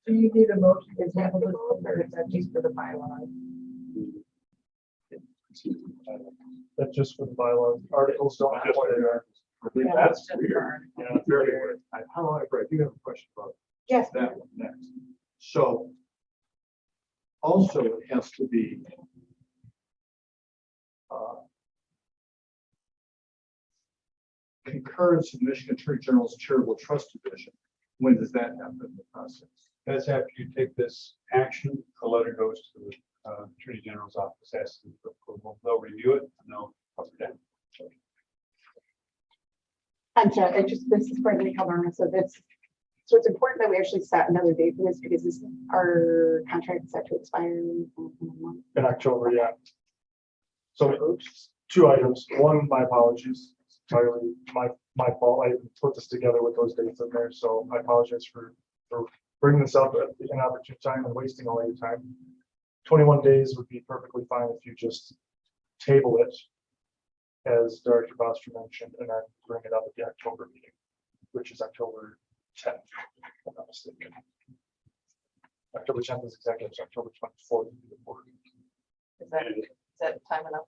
Do you need a motion to is that table the this? vote or is that just for the bylaws? That's just for the bylaws. Articles don't have what they are. That's weird. Yeah, very weird. How I do have a question about Yes. that one next. So also it has to be concurrence of Michigan Attorney General's Charitable Trust Division. When does that happen in the process? That's after you take this action, the letter goes to the Attorney General's office, asking for approval. They'll review it and they'll up or down. it just, this is part of the government, so it's important that we actually set another date for this because this, our contract is set to expire. In October, yeah. So two items. One, my apologies. It's entirely my fault. I put this together with those dates in there, so I apologize for bringing this up at an inopportune time and wasting all your time. 21 days would be perfectly fine if you just table it, as Director Foster mentioned, and then bring it up at the October meeting, which is October 10th, if I'm not mistaken. October 10th is exactly, it's October 24th. Is that time enough?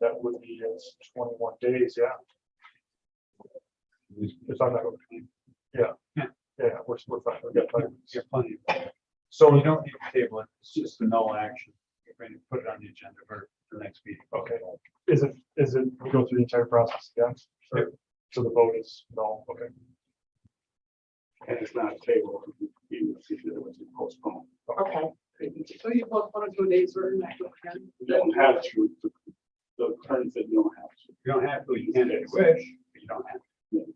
That would be 21 days, yeah. If I'm not going to be, yeah, we're fine. We got time. Yeah, plenty. So You don't need to table it, it's just a no action. You're going to put it on the agenda for the next meeting. okay, is it, we go through the entire process again? Yep. So the vote is no, okay. And it's not a table, even if it was postponed. Okay, So you postpone it to a date certain, I don't know. You don't have to, the attorney said you don't have to. You don't have to, you can if you wish, but you don't have to.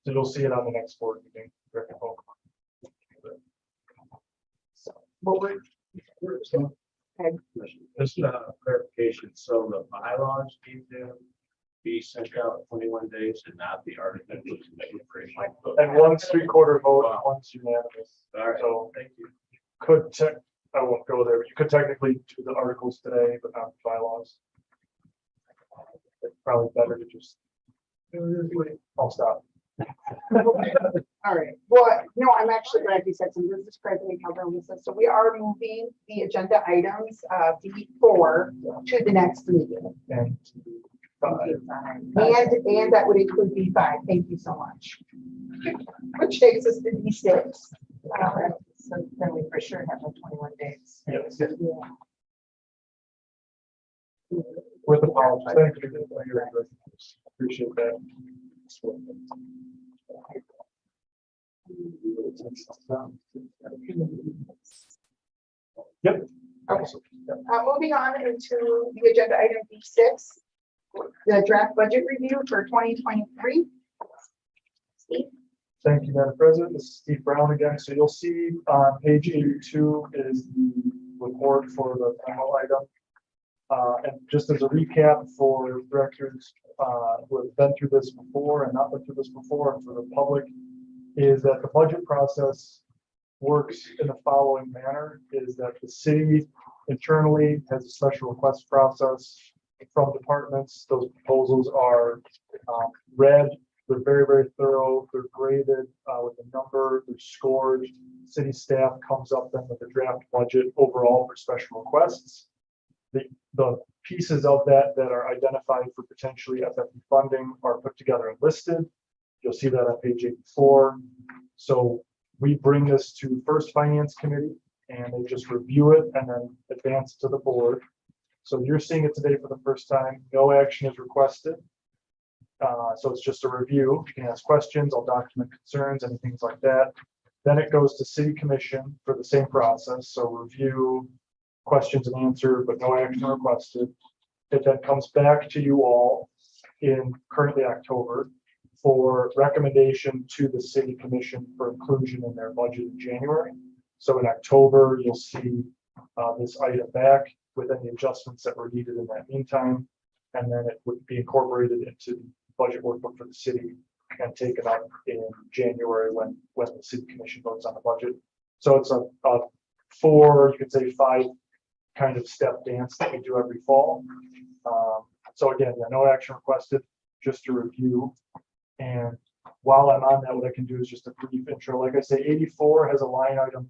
So you'll see it on the next board meeting. Director Polk. well, we're, Just clarification, so the bylaws need to be sent out 21 days and not the article. And one's 3/4 vote, and one's unanimous. All right, So thank you. I won't go there, but you could technically do the articles today, but not the bylaws. It's probably better to just. I'll stop. all right, well, no, I'm actually glad you said something. This is President Calderon. So we are moving the agenda items, B4 to the next meeting. And And that would include B5. Thank you so much. Which takes us to B6. So then we for sure have the 21 days. yes, with apologies. Thank you. Appreciate that. Yep. Okay. Moving on into the agenda item B6, the draft budget review for 2023. Steve? Thank you, Madam President. This is Steve Brown again. So you'll see on page 82 is the report for the memo item. And just as a recap for directors who have been through this before and not been through this before, and for the public, is that the budget process works in the following manner: is that the city internally has a special request process from departments. Those proposals are read. They're very, very thorough. They're graded with a number. They're scored. City staff comes up then with a draft budget overall for special requests. The pieces of that are identified for potentially FFE funding are put together and listed. You'll see that on page 84. So we bring this to first Finance Committee and they just review it and then advance to the board. So you're seeing it today for the first time. No action is requested. So it's just a review. You can ask questions. I'll document concerns and things like that. Then it goes to City Commission for the same process. So review, questions and answer, but no action requested. It then comes back to you all in currently October for recommendation to the City Commission for inclusion in their budget in January. So in October, you'll see this item back with any adjustments that were needed in that meantime. And then it would be incorporated into the budget workbook for the city and taken up in January when the City Commission votes on the budget. So it's a 4, you could say 5 kind of step dance that we do every fall. So again, no action requested, just a review. And while I'm on that, what I can do is just a brief intro. Like I say, 84 has a line item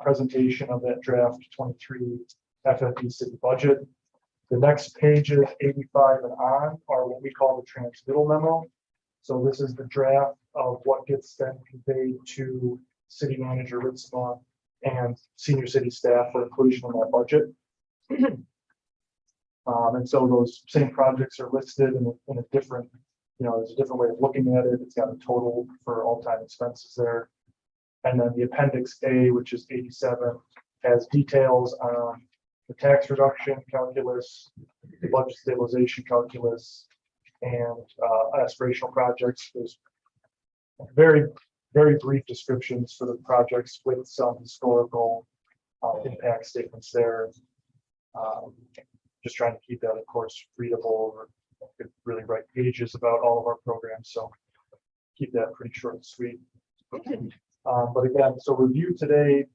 presentation of that draft 23 FFE city budget. The next pages, 85 and on, are what we call the transmittal memo. So this is the draft of what gets then conveyed to City Manager Ritzma and senior city staff for inclusion in that budget. And so those same projects are listed in a different, there's a different way of looking at it. It's got a total for all time expenses there. And then the appendix A, which is 87, has details on the tax reduction calculus, the budget stabilization calculus, and aspirational projects. There's very, very brief descriptions for the projects with some historical impact statements there. Just trying to keep that, of course, readable. Or could really write pages about all of our programs, so keep that pretty short and sweet. But again, so review today.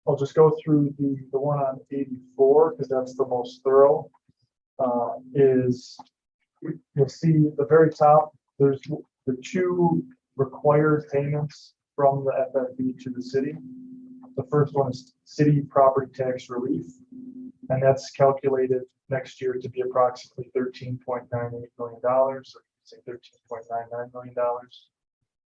I'll just go through the one on 84 because that's the most thorough. Is you'll see the very top, there's the two required payments from the FFB to the city. The first one is city property tax relief, and that's calculated next year to be approximately $13.98 million, or say $13.99 million.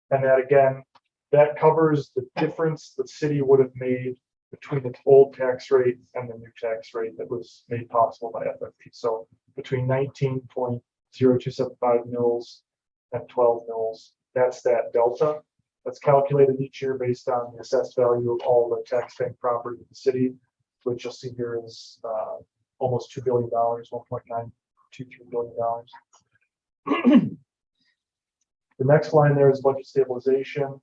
And that again, that covers the difference the city would have made between the old tax rate and the new tax rate that was made possible by FFP. So between 19.0275 mils and 12 mils, that's that delta. That's calculated each year based on the assessed value of all the tax bank property in the city, which you'll see here is almost $2 billion, $1.923 billion. The next line there is budget stabilization.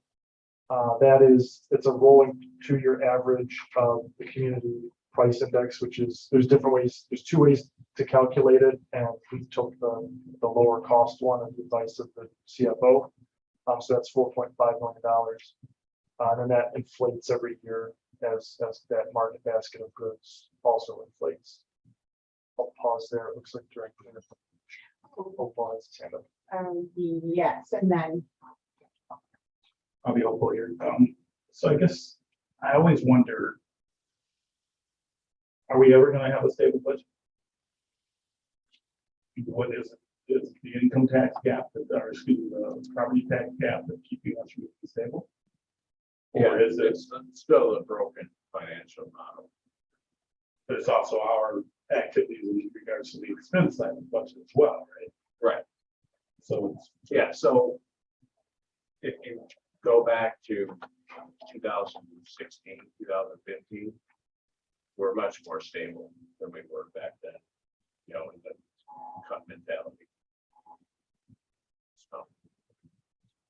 It's a rolling 2-year average of the community price index, which is, there's different ways, there's 2 ways to calculate it, and we took the lower cost one at the advice of the CFO. So that's $4.5 million. And then that inflates every year as that market basket of goods also inflates. I'll pause there. It looks like during the Yes, and then I'll be hopeful here. So I guess I always wonder, are we ever gonna have a stable budget? What is the income tax gap that, or excuse me, the property tax gap that's keeping us from being stable? Or is it still a broken financial model? but it's also our activities in regards to the expense side of the budget as well, right? Right. So it's, Yeah, so if you go back to 2016, 2015, we're much more stable than we were back then, you know, in the cut mentality. So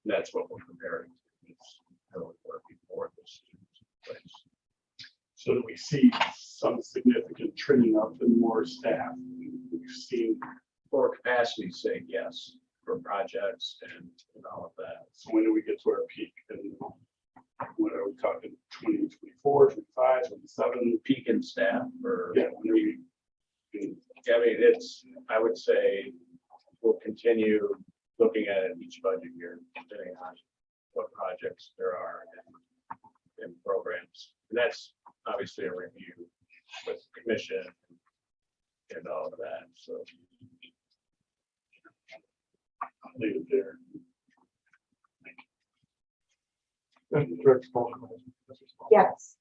that's what we're comparing to. It's how we were before this took place. so do we see some significant trimming up and more staff? We've seen, For capacity sake, yes, for projects and all of that. so when do we get to our peak? And what are we talking, 2024, 25, 27? Peak in staff or, Yeah, when are we? I mean, I would say we'll continue looking at it each budget year, depending on what projects there are and programs. And that's obviously a review with the commission and all of that, so. I'll leave it there. yes,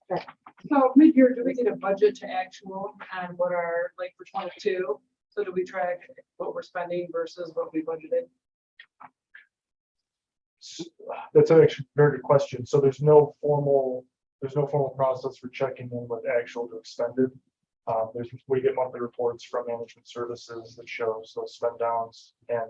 So mid-year, do we get a budget to actual on what our, like for 22? So do we track what we're spending versus what we budgeted? That's actually a very good question. So there's no formal process for checking in with actual to expended. We get monthly reports from management services that shows those spend downs, and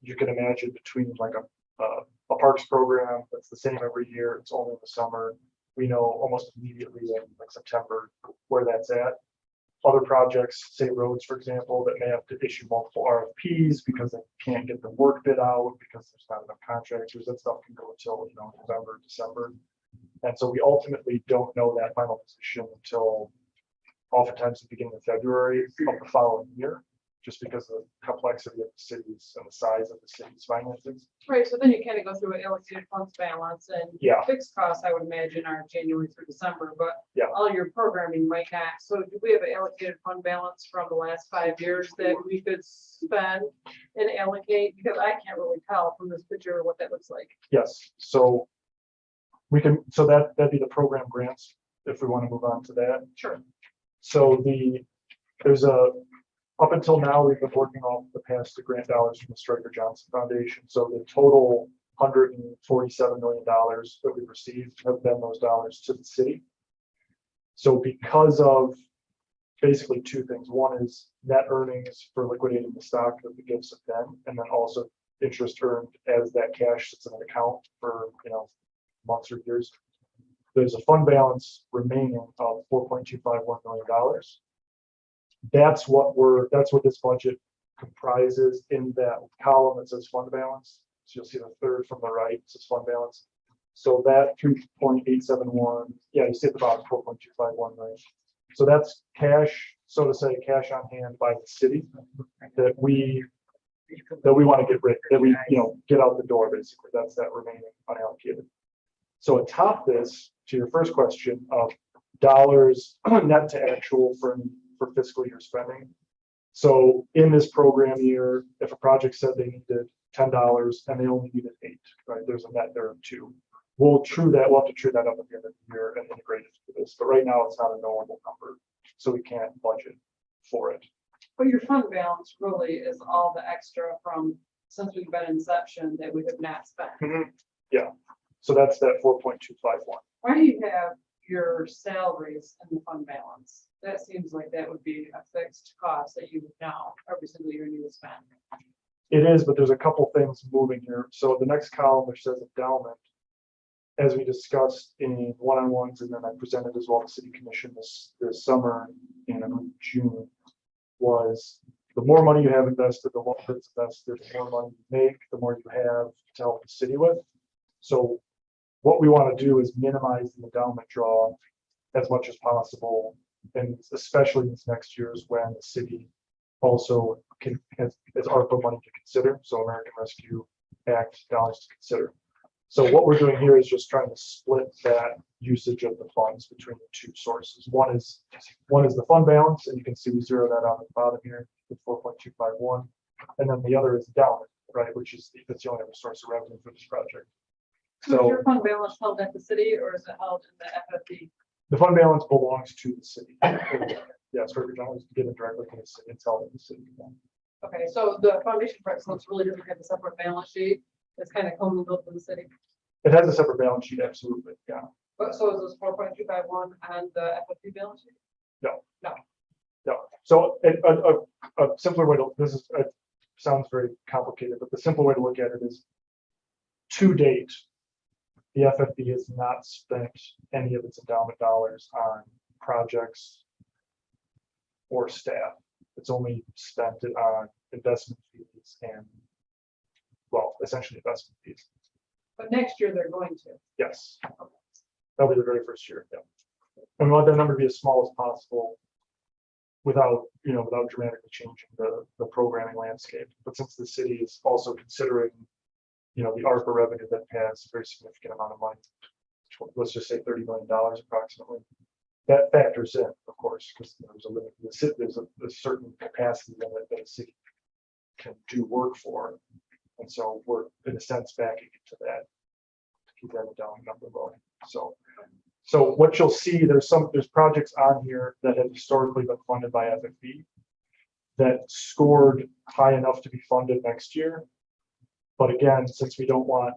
you can imagine between like a parks program that's the same every year, it's only in the summer. We know almost immediately in like September where that's at. Other projects, say roads, for example, that may have to issue multiple RFPs because they can't get the work bid out because there's not enough contractors. That stuff can go until, you know, November, December. And so we ultimately don't know that final position until oftentimes the beginning of February of the following year, just because of the complexity of the cities and the size of the city's finances. Right, so then you kind of go through an allocated funds balance and Yeah. fixed costs, I would imagine, are January through December, but Yeah. all your programming might not. So do we have an allocated fund balance from the last 5 years that we could spend and allocate? Because I can't really tell from this picture what that looks like. Yes, so we can, so that'd be the program grants, if we want to move on to that. Sure. So up until now, we've been working off the past the grant dollars from the Stryker Johnson Foundation. So the total $147 million that we've received have been those dollars to the city. So because of basically two things. One is net earnings for liquidating the stock that the gifts have been, and then also interest earned as that cash sits in an account for, months or years. There's a fund balance remaining of $4.251 million. That's what this budget comprises in that column that says fund balance. So you'll see the third from the right says fund balance. So that 3.871, yeah, you see at the bottom, 4.251 million. So that's cash, so to say, cash on hand by the city that we want to get rid, that we, get out the door, basically. That's that remaining unallocated. So atop this, to your first question of dollars net to actual for fiscal year spending. So in this program year, if a project said they needed $10 and they only needed 8, right? There's a net there of 2. We'll have to true that up at the end of the year and integrate it to this. But right now it's not a knowable number, so we can't budget for it. But your fund balance really is all the extra from, since we've been inception, that we have not spent. Yeah. So that's that 4.251. Why do you have your salaries in the fund balance? That seems like that would be a fixed cost that you would now every single year you would spend. It is, but there's a couple things moving here. So the next column, which says endowment, as we discussed in one-on-ones, and then I presented as well to City Commission this summer in June, was the more money you have invested, the longer it's invested, the more money you make, the more you have to help the city with. So what we want to do is minimize the endowment draw as much as possible, and especially this next year is when the city also has ARPA money to consider, so American Rescue Act dollars to consider. So what we're doing here is just trying to split that usage of the funds between the two sources. One is the fund balance, and you can see we zero that out at the bottom here with 4.251, and then the other is endowment, right, which is that's the only other source of revenue for this project. So is So your fund balance held at the city or is it held in the FFD? the fund balance belongs to the city. Yes, River John was given directly to the city. It's held in the city. Okay, so the Foundation for Excellence really doesn't have a separate balance sheet. It's kind of commingled with the city. It has a separate balance sheet, absolutely. Yeah. But so is this 4.251 on the FFD balance sheet? No. No. No. So a simpler way to sounds very complicated, but the simple way to look at it is to date, the FFD has not spent any of its endowment dollars on projects or staff. It's only spent it on investment fees and, well, essentially investment fees. But next year they're going to. Yes. That'll be the very first year. Yeah. And we want that number to be as small as possible without dramatically changing the programming landscape. But since the city is also considering, the ARPA revenue that has a very significant amount of money, let's just say $30 million approximately, that factors in, of course, because there's a limit. There's a certain capacity limit that a city can do work for. And so we're, in a sense, backing into that to keep that down number low. So what you'll see, there's projects on here that have historically been funded by FFB that scored high enough to be funded next year. But again, since we don't want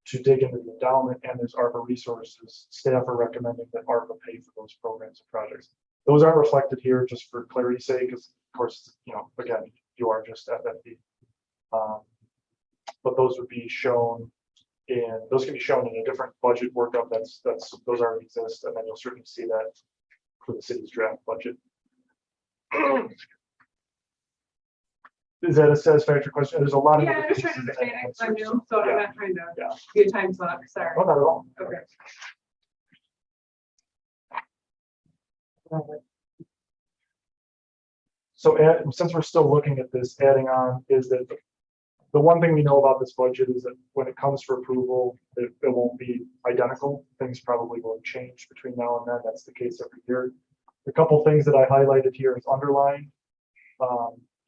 to dig into the endowment and there's ARPA resources, staff are recommending that ARPA pay for those programs and projects. Those aren't reflected here just for clarity's sake, because of course, again, you are just FFB. But those would be shown those can be shown in a different budget workup. Those already exist, and then you'll certainly see that for the city's draft budget. Is that a satisfactory question? There's a lot of. Yeah, I'm just trying to understand it because I'm new, so I'm not trying to be a time suck. Sorry. Oh, not at all. Okay. So since we're still looking at this, adding on is that the one thing we know about this budget is that when it comes for approval, it won't be identical. Things probably will change between now and then. That's the case every year. A couple things that I highlighted here is underlined.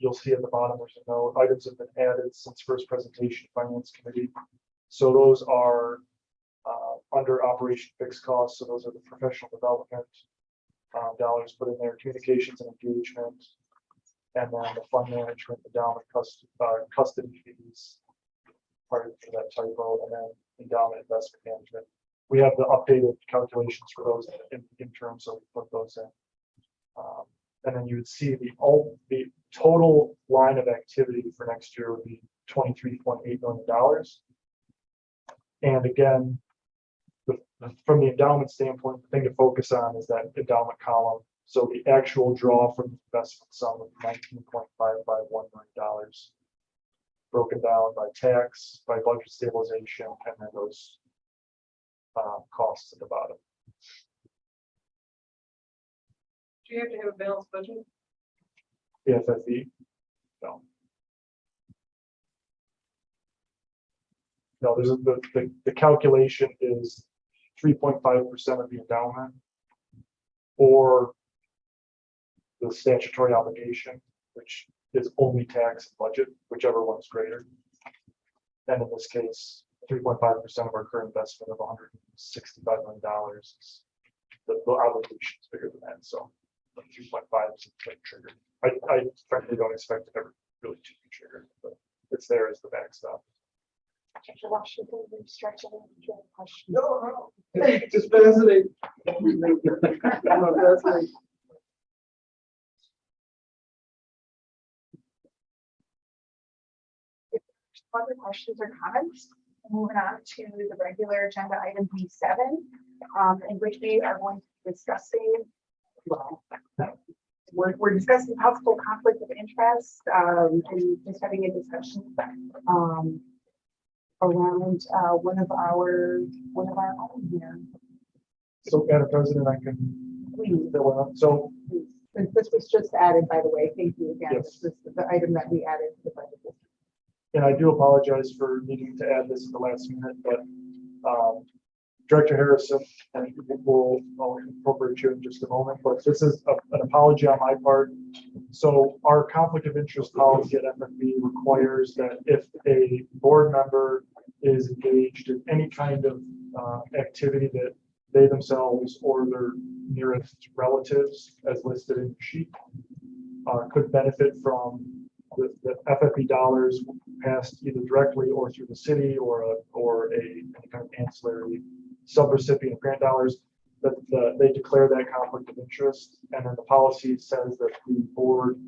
You'll see at the bottom there's a note. Items have been added since first presentation to Finance Committee. So those are under operation fixed costs. So those are the professional development dollars put in there, communications and engagement, and then the fund management, endowment custody fees, part of that typo, and then endowment investment management. We have the updated calculations for those in terms, so we put those in. And then you would see the total line of activity for next year would be $23.8 million. And again, from the endowment standpoint, the thing to focus on is that endowment column. So the actual draw from the investment sum of $19.551 million, broken down by tax, by budget stabilization, and then those costs at the bottom. Do you have to have a balanced budget? The FFE, no. No, there's the calculation is 3.5% of the endowment or the statutory obligation, which is only tax and budget, whichever one's greater. And in this case, 3.5% of our current investment of $165 million is the obligation is bigger than that. So 3.5 is a trigger. I frankly don't expect it ever really to be triggered, but it's there as the backstop. Dr. Washington, we're stretching it. Do you have a question? No, it's just fascinating. No, fascinating. Other questions or comments? Moving on to the regular agenda item B7, in which we are going to be discussing, well, we're discussing possible conflict of interest, and just having a discussion around one of our own here. So, Madam President, I can Please. fill in. So, This was just added, by the way. Thank you again. Yes. This is the item that we added to the budget. and I do apologize for needing to add this at the last minute, but Director Harrison, and I'll incorporate you in just a moment, but this is an apology on my part. So our conflict of interest policy at FFB requires that if a board member is engaged in any kind of activity that they themselves or their nearest relatives, as listed in the sheet, could benefit from the FFB dollars passed either directly or through the city or any kind of ancillary subrecipient grant dollars, that they declare that conflict of interest, and then the policy says that the board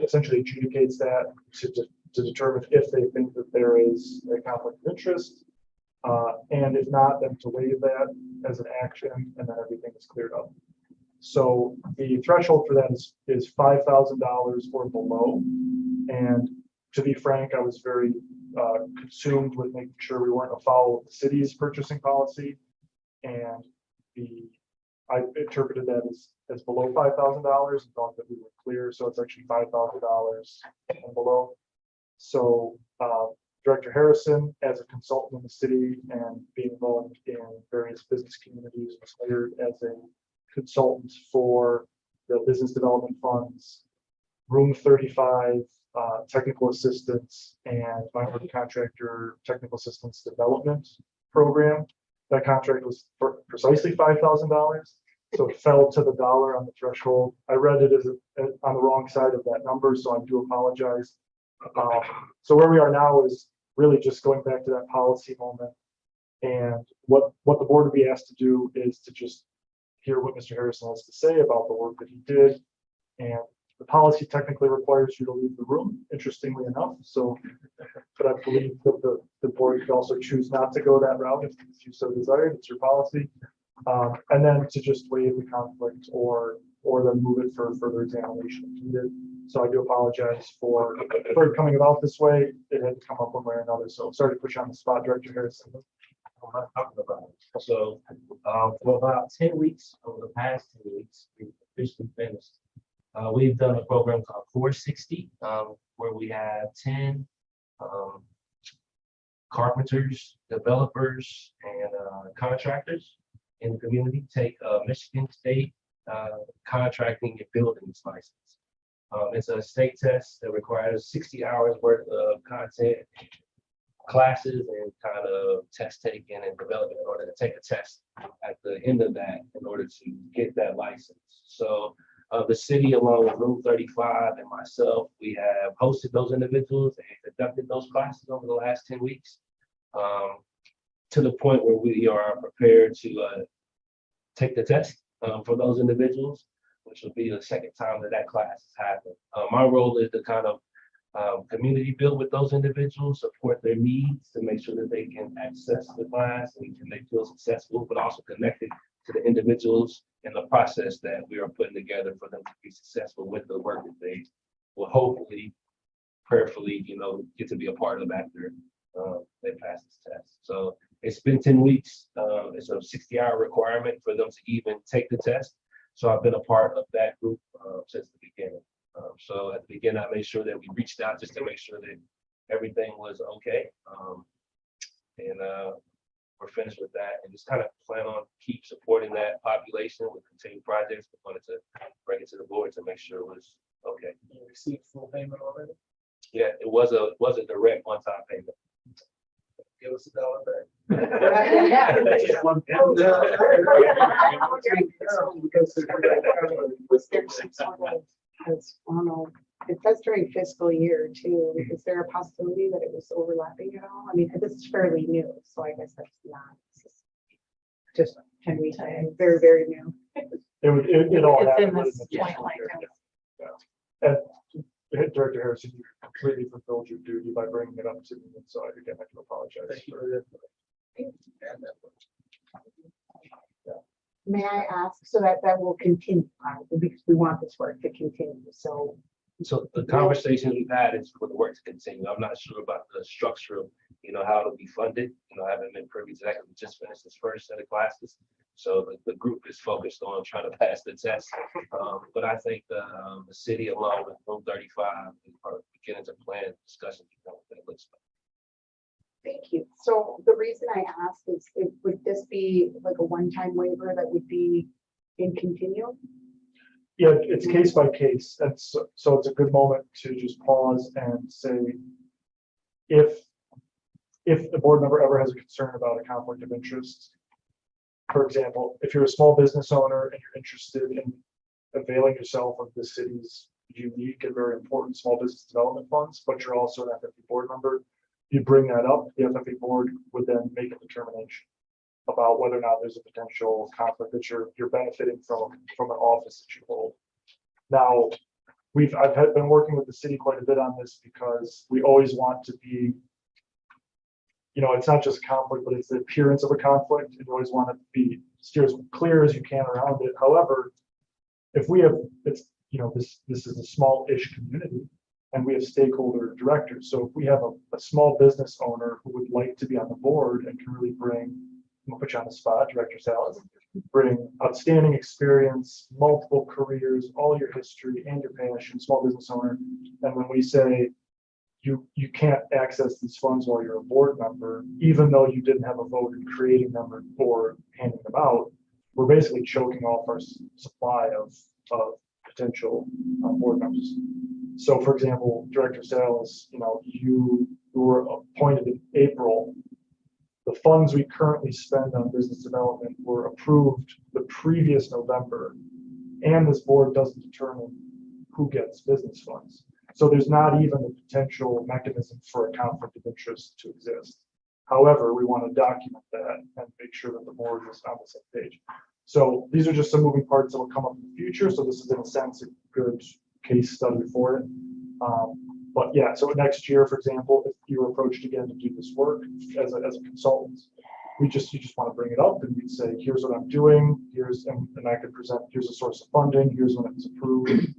essentially adjudicates that to determine if they think that there is a conflict of interest, and if not, then to waive that as an action, and then everything is cleared up. So the threshold for that is $5,000 or below, and to be frank, I was very consumed with making sure we weren't afoul of the city's purchasing policy, and I interpreted that as below $5,000 and thought that we were clear. So it's actually $5,000 and below. So Director Harrison, as a consultant in the city and being involved in various business communities, was hired as a consultant for the business development funds, Room 35, technical assistance, and minority contractor technical assistance development program. That contract was for precisely $5,000, so it fell to the dollar on the threshold. I read it as on the wrong side of that number, so I do apologize. So where we are now is really just going back to that policy moment, and what the board would be asked to do is to just hear what Mr. Harrison has to say about the work that he did, and the policy technically requires you to leave the room, interestingly enough. So, but I believe that the board could also choose not to go that route if you so desired. It's your policy. And then to just waive the conflict or then move it for further examination if needed. So I do apologize for it coming about this way. It had to come up one way or another. So sorry to push you on the spot, Director Harrison. I'm not talking about it. So for about 10 weeks, over the past 10 weeks, we've officially finished. We've done a program called 460, where we have 10 carpenters, developers, and contractors in the community take a Michigan State contracting and buildings license. It's a state test that requires 60 hours worth of content, classes, and kind of test taking and development in order to take a test at the end of that in order to get that license. So the city, along with Room 35 and myself, we have hosted those individuals and conducted those classes over the last 10 weeks to the point where we are prepared to take the test for those individuals. which will be the second time that that class has happened. My role is to kind of community build with those individuals, support their needs to make sure that they can access the class and they feel successful, but also connected to the individuals in the process that we are putting together for them to be successful with the work that they will hopefully, prayerfully, get to be a part of after they pass this test. So it's been 10 weeks. It's a 60-hour requirement for them to even take the test. So I've been a part of that group since the beginning. So at the beginning, I made sure that we reached out just to make sure that everything was okay. And we're finished with that and just kind of plan on keep supporting that population with continued projects. We wanted to bring it to the board to make sure it was okay. You received full payment already? Yeah, it was a direct one-time payment. Give us $1 back. Was there some sort of, I don't know, it says during fiscal year too, is there a possibility that it was overlapping at all? I mean, this is fairly new, so I guess that's not. Just 10 weeks, very, very new. It all It's in happened. this within the point, like, Yeah. And Director Harrison, you completely fulfilled your duty by bringing it up to me, and so again, I do apologize. Thank you for for that. May I ask, so that will continue, because we want this work to continue, so. So the conversation we've had is for the work to continue. I'm not sure about the structure of, how it'll be funded. I haven't been privy to that because we just finished this first set of classes. So the group is focused on trying to pass the test. But I think the city along with Room 35 are beginning to plan discussions about what that looks like. Thank you. So the reason I asked is, would this be like a one-time waiver that would be in continuum? Yeah, it's case by case. And so it's a good moment to just pause and say, if the board member ever has a concern about a conflict of interest, for example, if you're a small business owner and you're interested in availing yourself of the city's unique and very important small business development funds, but you're also an FFA board member, you bring that up, the FFA board would then make a determination about whether or not there's a potential conflict that you're benefiting from an office that you hold. Now, I've been working with the city quite a bit on this because we always want to be, it's not just conflict, but it's the appearance of a conflict. And you always want to be steer as clear as you can around it. However, if we have, this is a small-ish community and we have stakeholder directors. So if we have a small business owner who would like to be on the board and can really bring, I'm gonna put you on the spot, Director Salas, bring outstanding experience, multiple careers, all your history and your passion, small business owner. And when we say you can't access these funds while you're a board member, even though you didn't have a vote in creating them or handing them out, we're basically choking off our supply of potential board members. So for example, Director Salas, you were appointed in April. The funds we currently spend on business development were approved the previous November, and this board doesn't determine who gets business funds. So there's not even a potential mechanism for a conflict of interest to exist. However, we want to document that and make sure that the board is on the same page. So these are just some moving parts that will come up in the future. So this is in a sense a good case study for it. But yeah, so next year, for example, if you were approached again to do this work as a consultant, you just want to bring it up and you'd say, here's what I'm doing, and I could present, here's a source of funding, here's when it was approved.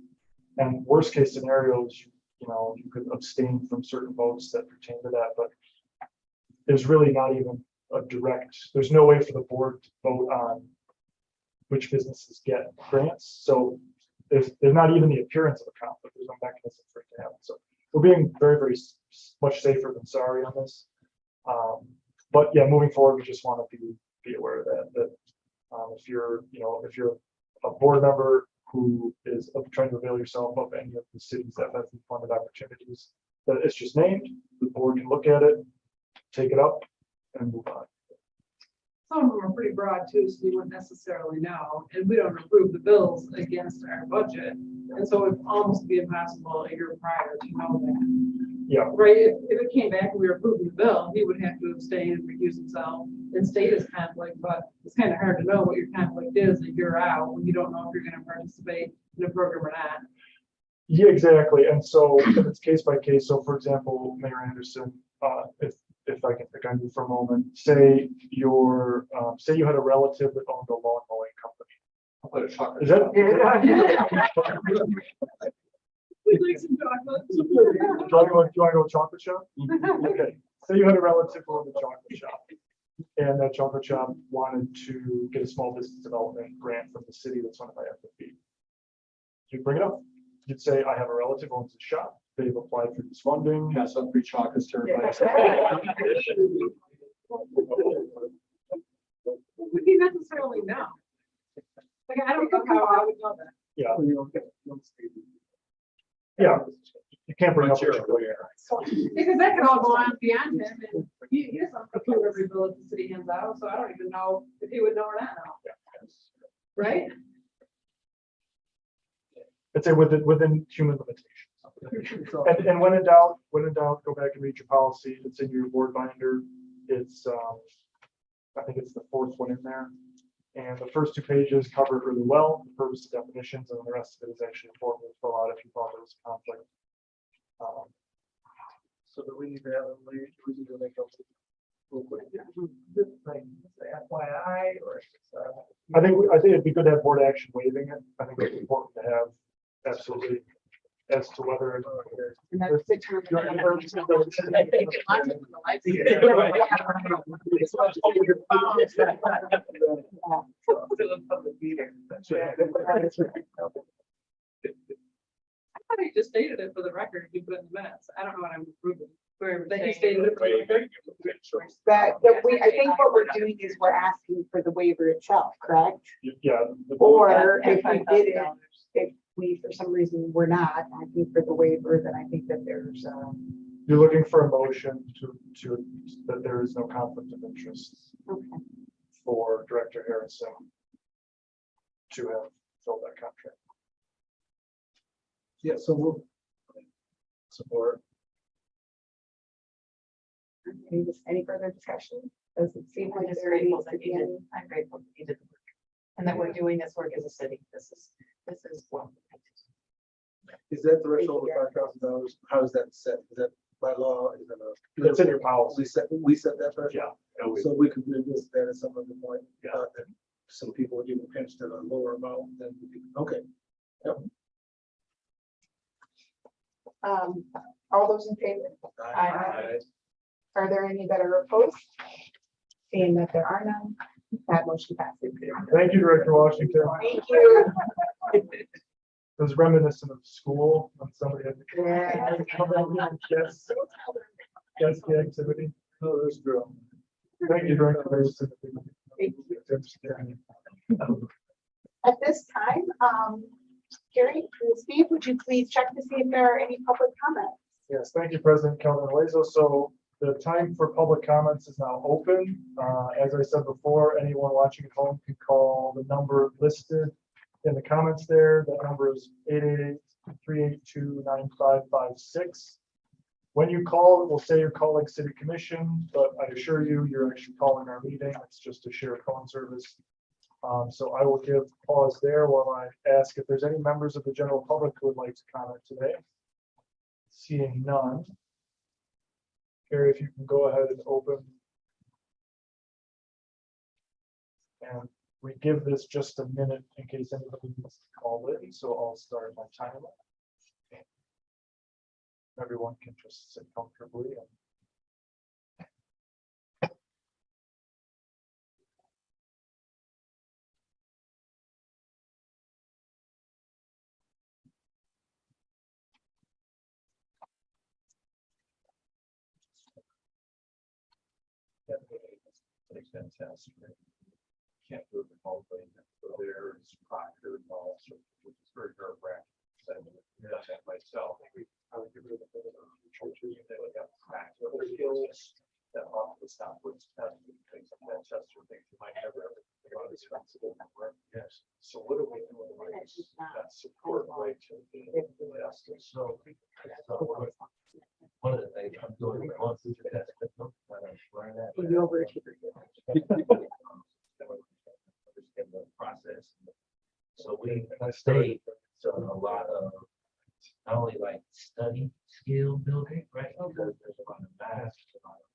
And worst case scenarios, you could abstain from certain votes that pertain to that, but there's really not even there's no way for the board to vote on which businesses get grants. So there's not even the appearance of a conflict. There's no mechanism for it to happen. So we're being very, very much safer than sorry on this. But yeah, moving forward, we just want to be aware of that if you're a board member who is trying to avail yourself of any of the city's FFE funded opportunities that it's just named, the board can look at it, take it up, and move on. Some of them are pretty broad too, so we wouldn't necessarily know, and we don't approve the bills against our budget. And so it'd almost be impossible a year prior to know that. Yeah, Right, if it came back and we were approving the bill, he would have to abstain and recuse himself and state his conflict, but it's kind of hard to know what your conflict is a year out when you don't know if you're gonna participate in a program or not. yeah, exactly. And so if it's case by case, so for example, Mayor Anderson, if I can pick on you for a moment, say say you had a relative that owned a lawn mowing company. I'll put a chocolate Is shop. that? We'd like some chocolate. Do you want to go to a chocolate shop? Okay, say you had a relative who owned a chocolate shop. And that chocolate shop wanted to get a small business development grant from the city that's funded by FFB. You'd bring it up. You'd say, I have a relative who owns a shop. They've applied for this funding. Pass out free chocolates to everybody. Would he necessarily know? Like, I don't know how I would know that. Yeah, yeah. You can't bring up. Once you're aware. Because that could all go on beyond him, and he doesn't approve every bill that the city hands out, so I don't even know if he would know or not know. Right? I'd say within human limitations. And when in doubt, go back and read your policy. It's in your board binder. It's, I think it's the fourth one in there. And the first two pages cover it really well, the purpose of definitions, and the rest of it is actually important to fill out if you thought there was a conflict. So do we need to have, we need to make up. FYI or. I think it'd be good to have board action waiving it. I think it's important to have absolutely as to whether. And that's the term. I thought he just stated it for the record, you put in the minutes. I don't know what I'm approving. That he stated it for the record. I think what we're doing is we're asking for the waiver itself, correct? Yeah. Or if we did it, if we, for some reason, we're not asking for the waiver, then I think that there's, You're looking for a motion to that there is no conflict of interest okay. for Director Harrison to have filled that contract. Yeah, so we'll support. Any further discussion? Does it seem I'm like just there grateful needs to that be you did, any? I'm grateful that you did the work. And that we're doing this work as a city. This is well. Is that threshold of $5,000? How is that set? Is that by law? Is that a? It's in your policy. We set that threshold? Yeah. So we could revisit that at some other point. Yeah. That some people would even pinched at a lower amount than, okay. Yep. All those in favor? Aye. Are there any that are opposed? Seeing that there are none, that motion passes. Thank you, Director Washington. Thank you. It was reminiscent of school when somebody had to. Yeah. Yes, the activity. Oh, there's girl. Thank you, Director Harrison. Thank At this time, Gary and Steve, would you please check to see if there are any public comments? Yes, thank you, President Calvin Lazo. So the time for public comments is now open. As I said before, anyone watching at home can call the number listed in the comments there. That number is 888-382-9556. When you call, it will say you're calling City Commission, but I assure you, you're actually calling our meeting. It's just a shared phone service. So I will give pause there while I ask if there's any members of the general public who would like to comment today. Seeing none. Carrie, if you can go ahead and open. And we give this just a minute in case anybody needs to call in, so I'll start my timer. Everyone can just sit comfortably. Fantastic. Can't do it remotely. So there's Proctor and also, which is very nerve-wracking. I've done that myself. I would get rid of the churches that would have skills that off the stop with things like that, test or things you might never ever think about as responsible work. Yes. So what do we do with that support right to the so one of the going through the test with them, learn that. You overachieved. Understand the process. So we stayed to a lot of not only like study skill building, right? Because there's a lot of math, a lot of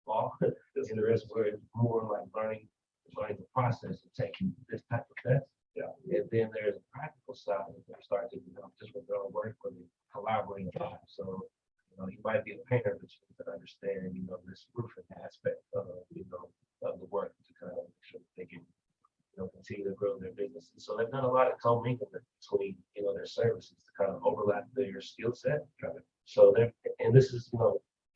law, and the rest where it's more like learning the process of taking this type of test. Yeah. And then there's a practical side that they start to, just with their own work where they collaborate a lot. So, you might be a painter, but you need to understand, this roofing aspect of, of the work to kind of make sure that they can, continue to grow their businesses. So they've done a lot of co-mingling between, their services to kind of overlap their skill set. So they're, and this is,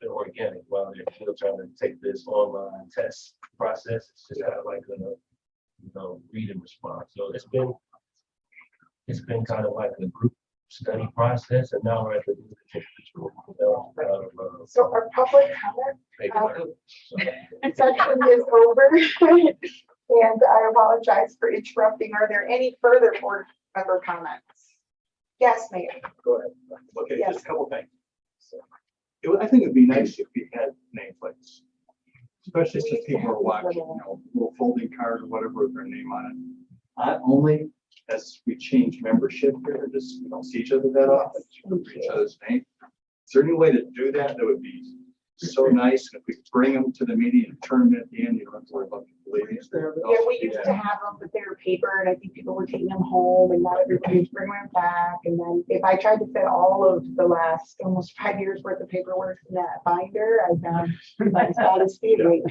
they're organic while they're still trying to take this online test process. It's just kind of like a, read and respond. So it's been kind of like a group study process, and now we're at the individual So our public comment maybe. section is over. And I apologize for interrupting. Are there any further board member comments? Yes, Mayor. Go ahead. Okay, Yes. just a couple things. I think it'd be nice if we had nameplates. Especially since people are watching, little folding card or whatever with their name on it. Not only as we change membership here, just we don't see each other that often, remember each other's name. Is there any way to do that? That would be so nice if we bring them to the meeting and turn them at the end. You don't have to worry about people leaving. Yeah, we used to have them, but they were paper, and I think people were taking them home, and not everybody was bringing them back. And then if I tried to fit all of the last almost 5 years worth of paperwork in that binder, I found about as bad as speeding.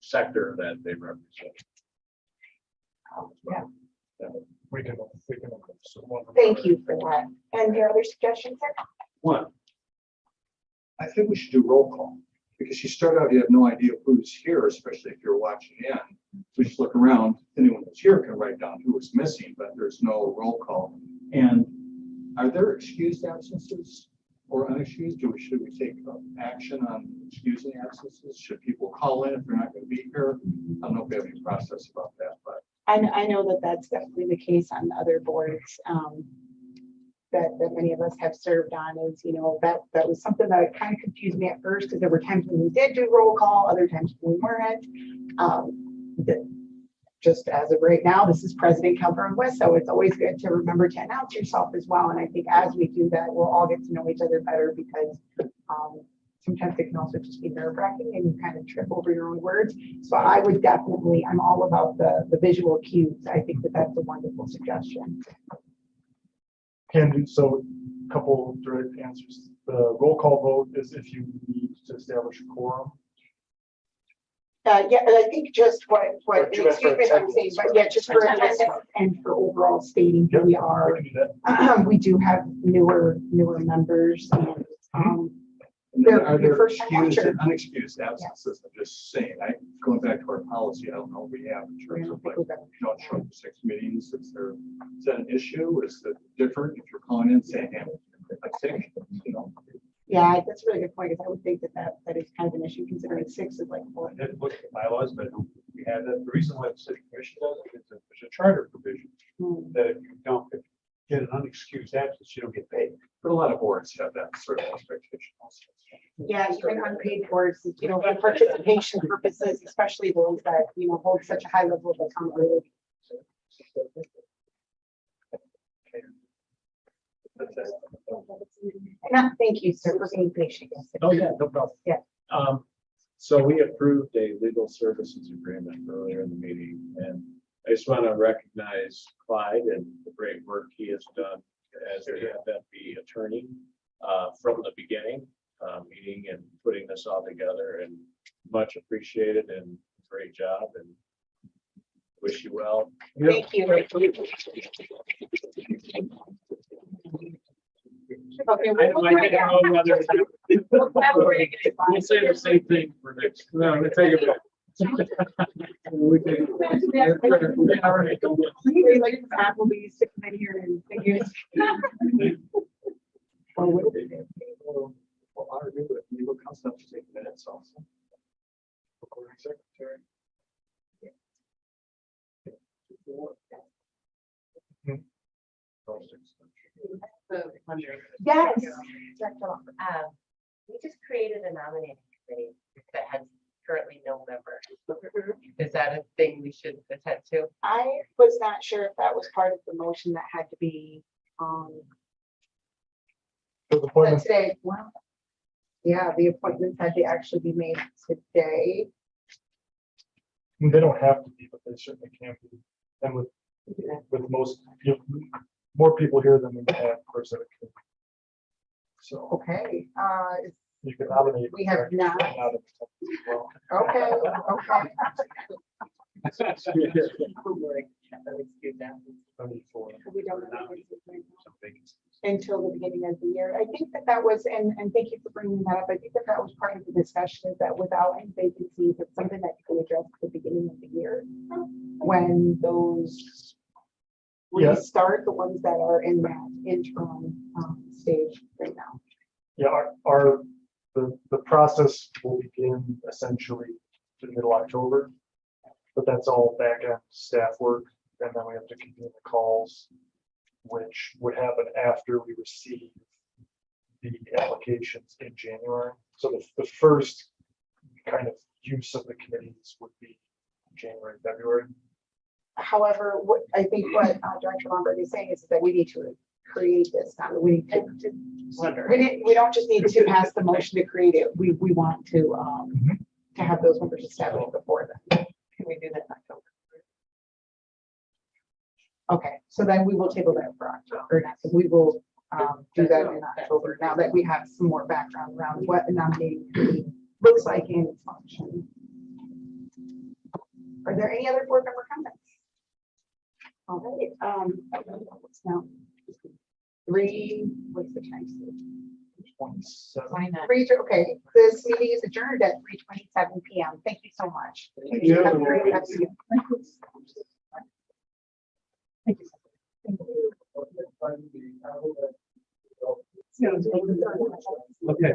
Sector that they represent. Yeah. We can. Thank you for that. And your other suggestions? Sir? One, I think we should do roll call, because you start out, you have no idea who's here, especially if you're watching in. We just look around, anyone who's here can write down who was missing, but there's no roll call. And are there excused absences or unexcused? Should we take action on excusing absences? Should people call in if they're not going to be here? I don't know if we have any process about that, but. I know that that's definitely the case on other boards that many of us have served on. Is that was something that kind of confused me at first, because there were times when we did do roll call, other times when we weren't. Just as of right now, this is President Calvert West, so it's always good to remember to announce yourself as well. And I think as we do that, we'll all get to know each other better, because sometimes it can also just be nerve-wracking and you kind of trip over your own words. So I would definitely, I'm all about the visual cues. I think that that's a wonderful suggestion. Can do, so a couple direct answers. The roll call vote is if you need to establish a quorum. Yeah, and I think just what, You meant for excuse me if I'm saying, but yeah, just for attendance and for overall stating who we are. We can do that. We do have newer members, and And then They're are your there first time excused watcher. and unexcused absences? I'm just saying, going back to our policy, I don't know if we have in terms of like, you don't show up to 6 meetings. Is that an issue? Is it different if you're calling in saying, hey, I'm sick, yeah, that's a really good point, because I would think that is kind of an issue, considering 6 is like 4. And look at bylaws, but we have that. The reason why the city commission does it is that there's a charter provision that if you don't get an unexcused absence, you don't get paid. But a lot of boards have that sort of expectation also. Yeah, even unpaid boards, for participation purposes, especially those that, hold such a high level of accountability. Thank you, sir, for being patient. Oh, yeah, no problem. Yeah. So we approved a legal services agreement earlier in the meeting, and I just want to recognize Clyde and the great work he has done as the FFB attorney from the beginning, meeting and putting this all together, and much appreciated and great job, and wish you well. Thank you. Okay, We'll say the same thing for next. No, let's take it back. All right. Maybe like Applebee's to come in here and figure. Well, I agree with legal counsel to take minutes also. Recording secretary. Yes. We just created a nominating committee that has currently no member. Is that a thing we should attend to? I was not sure if that was part of the motion that had to be, So the but appointment, today, well, yeah, the appointments had to actually be made today. they don't have to be, but they certainly can be. And with most, more people here than we have, of course, that can. So Okay, you can nominate. We have directors not. and not as well. okay, okay. We don't know until the beginning of the year. I think that was, and thank you for bringing that up. I think that was part of the discussion, is that without any vacancies, it's something that you can address at the beginning of the year. When those Yeah. restart, the ones that are in that interim stage right now. Yeah, the process will begin essentially in the middle of October. But that's all back end staff work, and then we have to convene the calls, which would happen after we receive the applications in January. So the first kind of use of the committees would be January, February. However, what I think what Director Lombardi is saying is that we need to create this now. We need to, we don't just need to pass the motion to create it. We want to have those members established before then. Can we do that in October? Okay, so then we will table that for October. Or not, we will do that in October, now that we have some more background around what the nominating committee looks like and its function. Are there any other board member comments? All right, what's now? What's the time? 27. Okay, this meeting is adjourned at 3:27 p.m. Thank you so much. Thank you. Have a great rest of your- Okay.